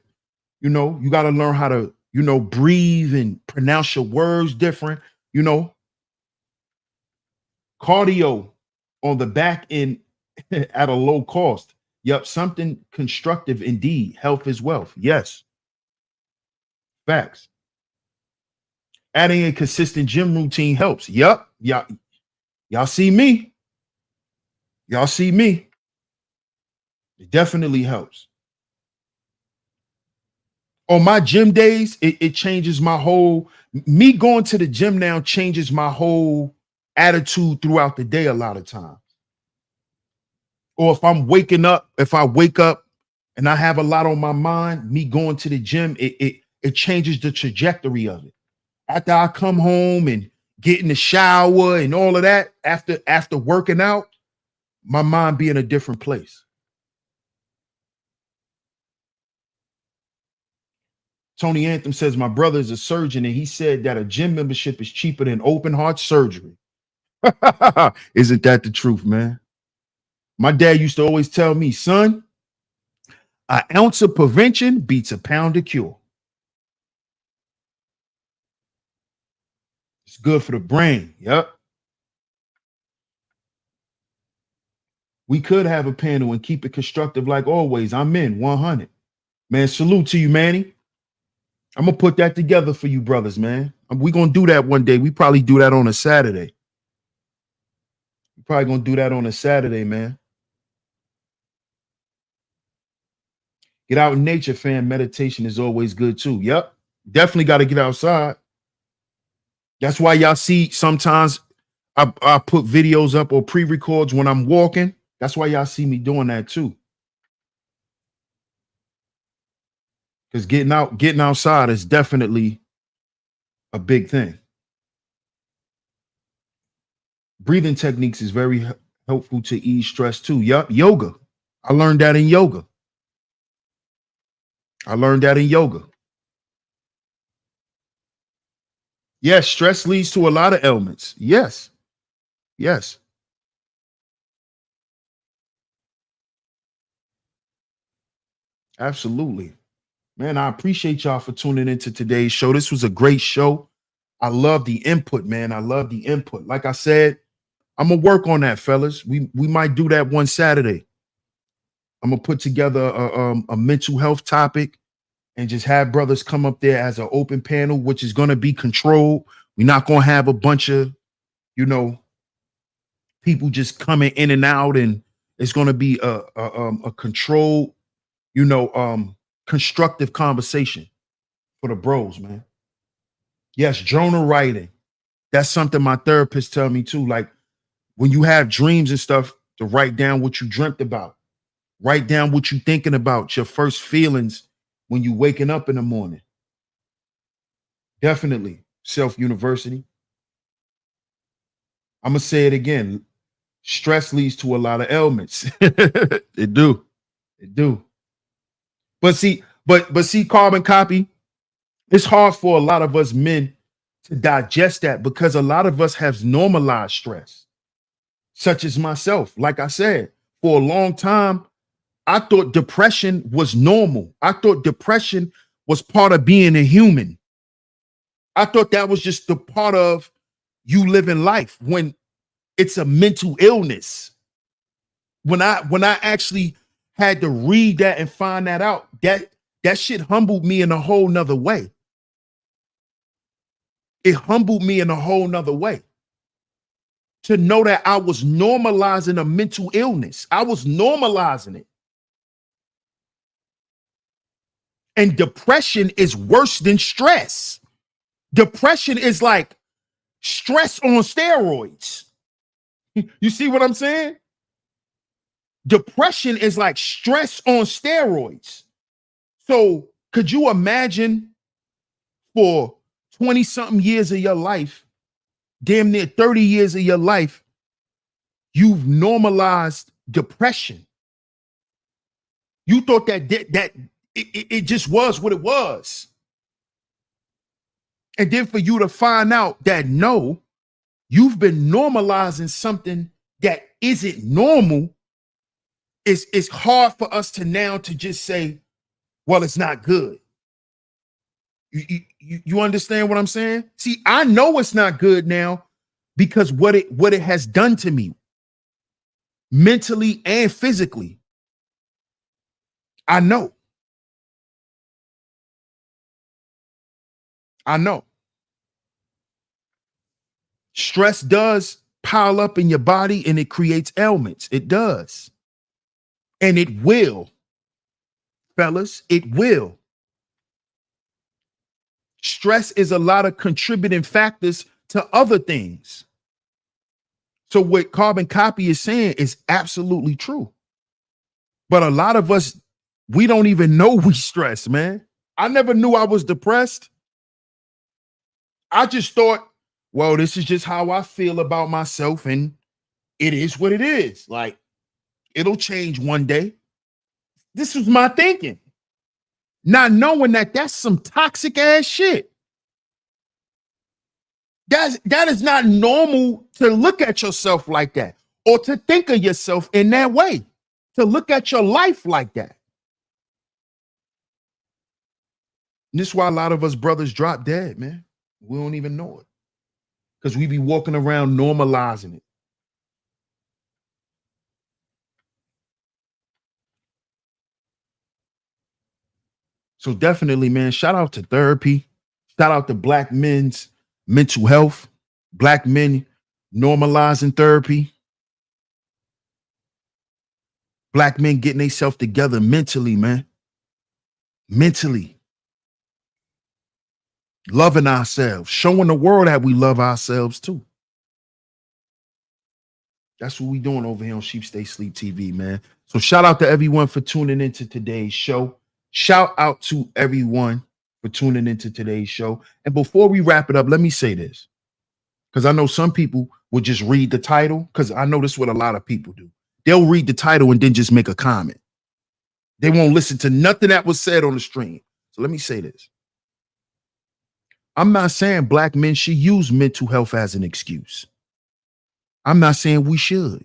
you got to learn how to, breathe and pronounce your words different, cardio on the back end at a low cost. Yep. Something constructive indeed. Health is wealth. Yes. Facts. Adding a consistent gym routine helps. Yep. Y'all see me. Y'all see me. It definitely helps. On my gym days, it changes me going to the gym now changes my whole attitude throughout the day a lot of times. Or if I wake up and I have a lot on my mind, me going to the gym, it changes the trajectory of it. After I come home and get in the shower and all of that, after working out, my mind be in a different place. Tony Anthem says, my brother is a surgeon, and he said that a gym membership is cheaper than open heart surgery. Isn't that the truth, man? My dad used to always tell me, son, an ounce of prevention beats a pound of cure. It's good for the brain. Yep. We could have a panel and keep it constructive like always. I'm in 100. Man, salute to you, Manny. I'm going to put that together for you brothers, man. We're going to do that one day. We probably do that on a Saturday. We're probably going to do that on a Saturday, man. Get out in nature, fam. Meditation is always good too. Yep. Definitely got to get outside. That's why y'all see sometimes I put videos up or pre-records when I'm walking. That's why y'all see me doing that too. Because getting outside is definitely a big thing. Breathing techniques is very helpful to ease stress too. Yup, yoga. I learned that in yoga. Yes, stress leads to a lot of ailments. Yes. Absolutely. Man, I appreciate y'all for tuning into today's show. This was a great show. I love the input, man. I love the input. Like I said, I'm gonna work on that, fellas. We might do that one Saturday. I'm gonna put together a mental health topic and just have brothers come up there as an open panel, which is gonna be controlled. We're not gonna have a bunch of, people just coming in and out, and it's gonna be a controlled, constructive conversation for the bros, man. Yes, journal writing. That's something my therapist tell me too. Like when you have dreams and stuff, to write down what you dreamt about. Write down what you thinking about, your first feelings when you waking up in the morning. Definitely self-university. I'm gonna say it again. Stress leads to a lot of ailments. It do. But see, carbon copy, it's hard for a lot of us men to digest that because a lot of us have normalized stress, such as myself. Like I said, for a long time, I thought depression was normal. I thought depression was part of being a human. I thought that was just the part of you living life, when it's a mental illness. When I actually had to read that and find that out, that shit humbled me in a whole nother way. It humbled me in a whole nother way to know that I was normalizing a mental illness. I was normalizing it. And depression is worse than stress. Depression is like stress on steroids. You see what I'm saying? Depression is like stress on steroids. So could you imagine for 20-something years of your life, damn near 30 years of your life, you've normalized depression? You thought that it just was what it was. And then for you to find out that no, you've been normalizing something that isn't normal, it's hard for us to now to just say, well, it's not good. You understand what I'm saying? See, I know it's not good now because what it has done to me mentally and physically. I know. Stress does pile up in your body and it creates ailments. It does. And it will, fellas, it will. Stress is a lot of contributing factors to other things. So what Carbon Copy is saying is absolutely true. But a lot of us, we don't even know we stress, man. I never knew I was depressed. I just thought, well, this is just how I feel about myself, and it is what it is. Like, it'll change one day. This was my thinking. Not knowing that that's some toxic ass shit. That is not normal to look at yourself like that or to think of yourself in that way, to look at your life like that. And this is why a lot of us brothers drop dead, man. We don't even know it because we be walking around normalizing it. So definitely, man, shout out to therapy. Shout out to Black men's mental health. Black men normalizing therapy. Black men getting themselves together mentally, man. Mentally. Loving ourselves. Showing the world that we love ourselves too. That's what we doing over here on Sheep Stay Sleep TV, man. So shout out to everyone for tuning into today's show. Shout out to everyone for tuning into today's show. And before we wrap it up, let me say this. Because I know some people will just read the title, because I know this is what a lot of people do. They'll read the title and then just make a comment. They won't listen to nothing that was said on the stream. So let me say this. I'm not saying Black men should use mental health as an excuse. I'm not saying we should.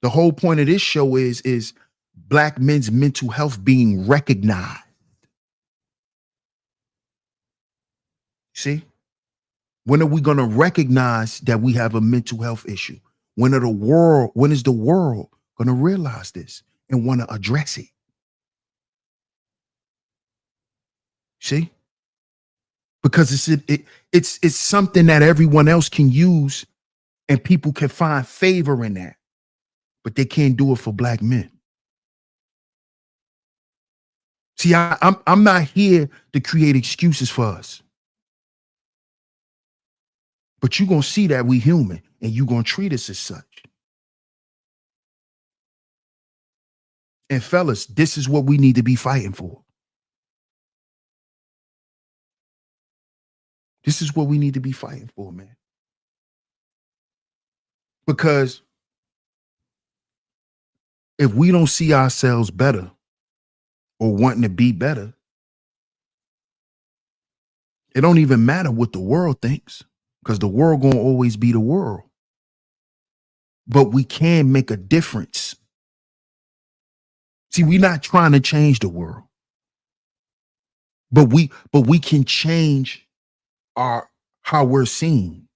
The whole point of this show is Black men's mental health being recognized. See? When are we going to recognize that we have a mental health issue? When is the world going to realize this and want to address it? See? Because it's something that everyone else can use and people can find favor in that, but they can't do it for Black men. See, I'm not here to create excuses for us. But you're going to see that we human and you're going to treat us as such. And fellas, this is what we need to be fighting for. This is what we need to be fighting for, man. Because if we don't see ourselves better or wanting to be better, it don't even matter what the world thinks, because the world gonna always be the world. But we can make a difference. See, we're not trying to change the world, but we can change how we're seen.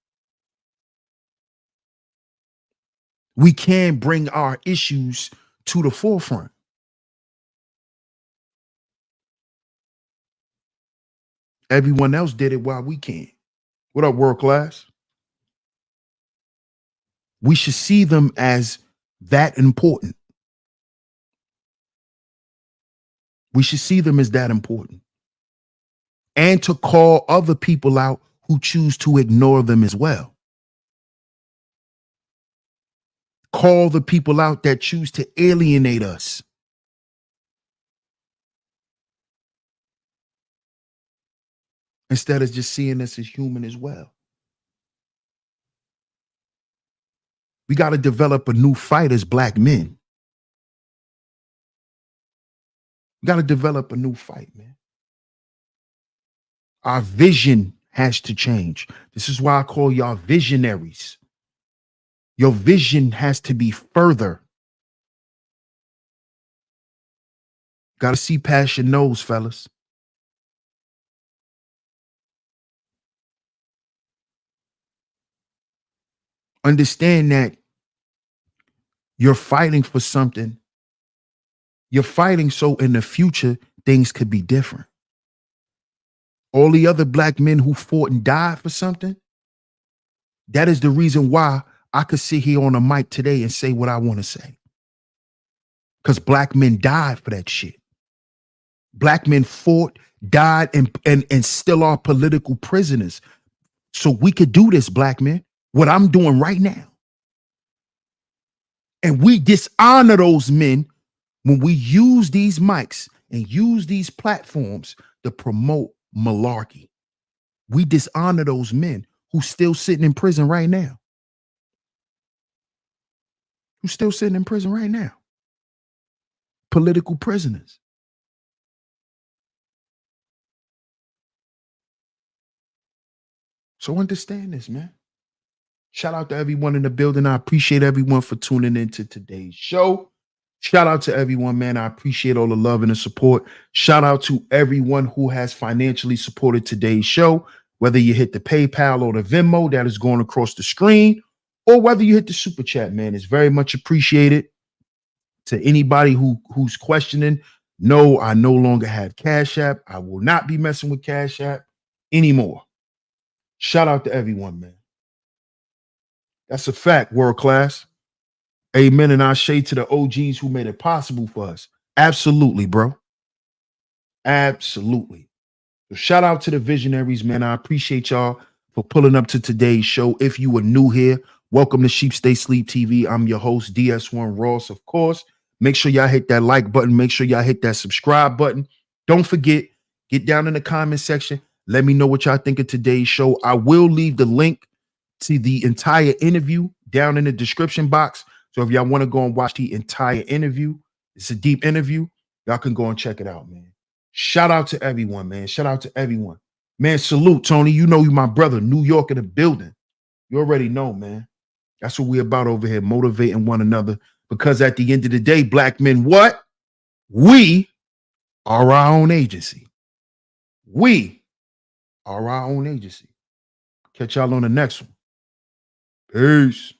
We can bring our issues to the forefront. Everyone else did it while we can't. What up, world class? We should see them as that important. We should see them as that important. And to call other people out who choose to ignore them as well. Call the people out that choose to alienate us. Instead of just seeing us as human as well. We got to develop a new fight as Black men. We got to develop a new fight, man. Our vision has to change. This is why I call y'all visionaries. Your vision has to be further. Gotta see past your nose, fellas. Understand that you're fighting for something. You're fighting so in the future, things could be different. All the other black men who fought and died for something, that is the reason why I could sit here on a mic today and say what I want to say. Because black men died for that shit. Black men fought, died, and still are political prisoners. So we could do this, black men, what I'm doing right now. And we dishonor those men when we use these mics and use these platforms to promote malarkey. We dishonor those men who's still sitting in prison right now. Who's still sitting in prison right now. Political prisoners. So understand this, man. Shout out to everyone in the building. I appreciate everyone for tuning into today's show. Shout out to everyone, man. I appreciate all the love and the support. Shout out to everyone who has financially supported today's show, whether you hit the PayPal or the Venmo that is going across the screen, or whether you hit the Super Chat, man. It's very much appreciated. To anybody who's questioning, no, I no longer have Cash App. I will not be messing with Cash App anymore. Shout out to everyone, man. That's a fact, world class. Amen. And I say to the OGs who made it possible for us. Absolutely, bro. Absolutely. So shout out to the visionaries, man. I appreciate y'all for pulling up to today's show. If you were new here, welcome to Sheep Stay Sleep TV. I'm your host, DS1 Ross, of course. Make sure y'all hit that like button. Make sure y'all hit that subscribe button. Don't forget, get down in the comment section. Let me know what y'all think of today's show. I will leave the link to the entire interview down in the description box. So if y'all want to go and watch the entire interview, it's a deep interview. Y'all can go and check it out, man. Shout out to everyone, man. Shout out to everyone. Man, salute, Tony. You know you my brother. New York in the building. You already know, man. That's what we're about over here, motivating one another. Because at the end of the day, black men, what? We are our own agency. We are our own agency. Catch y'all on the next one. Peace.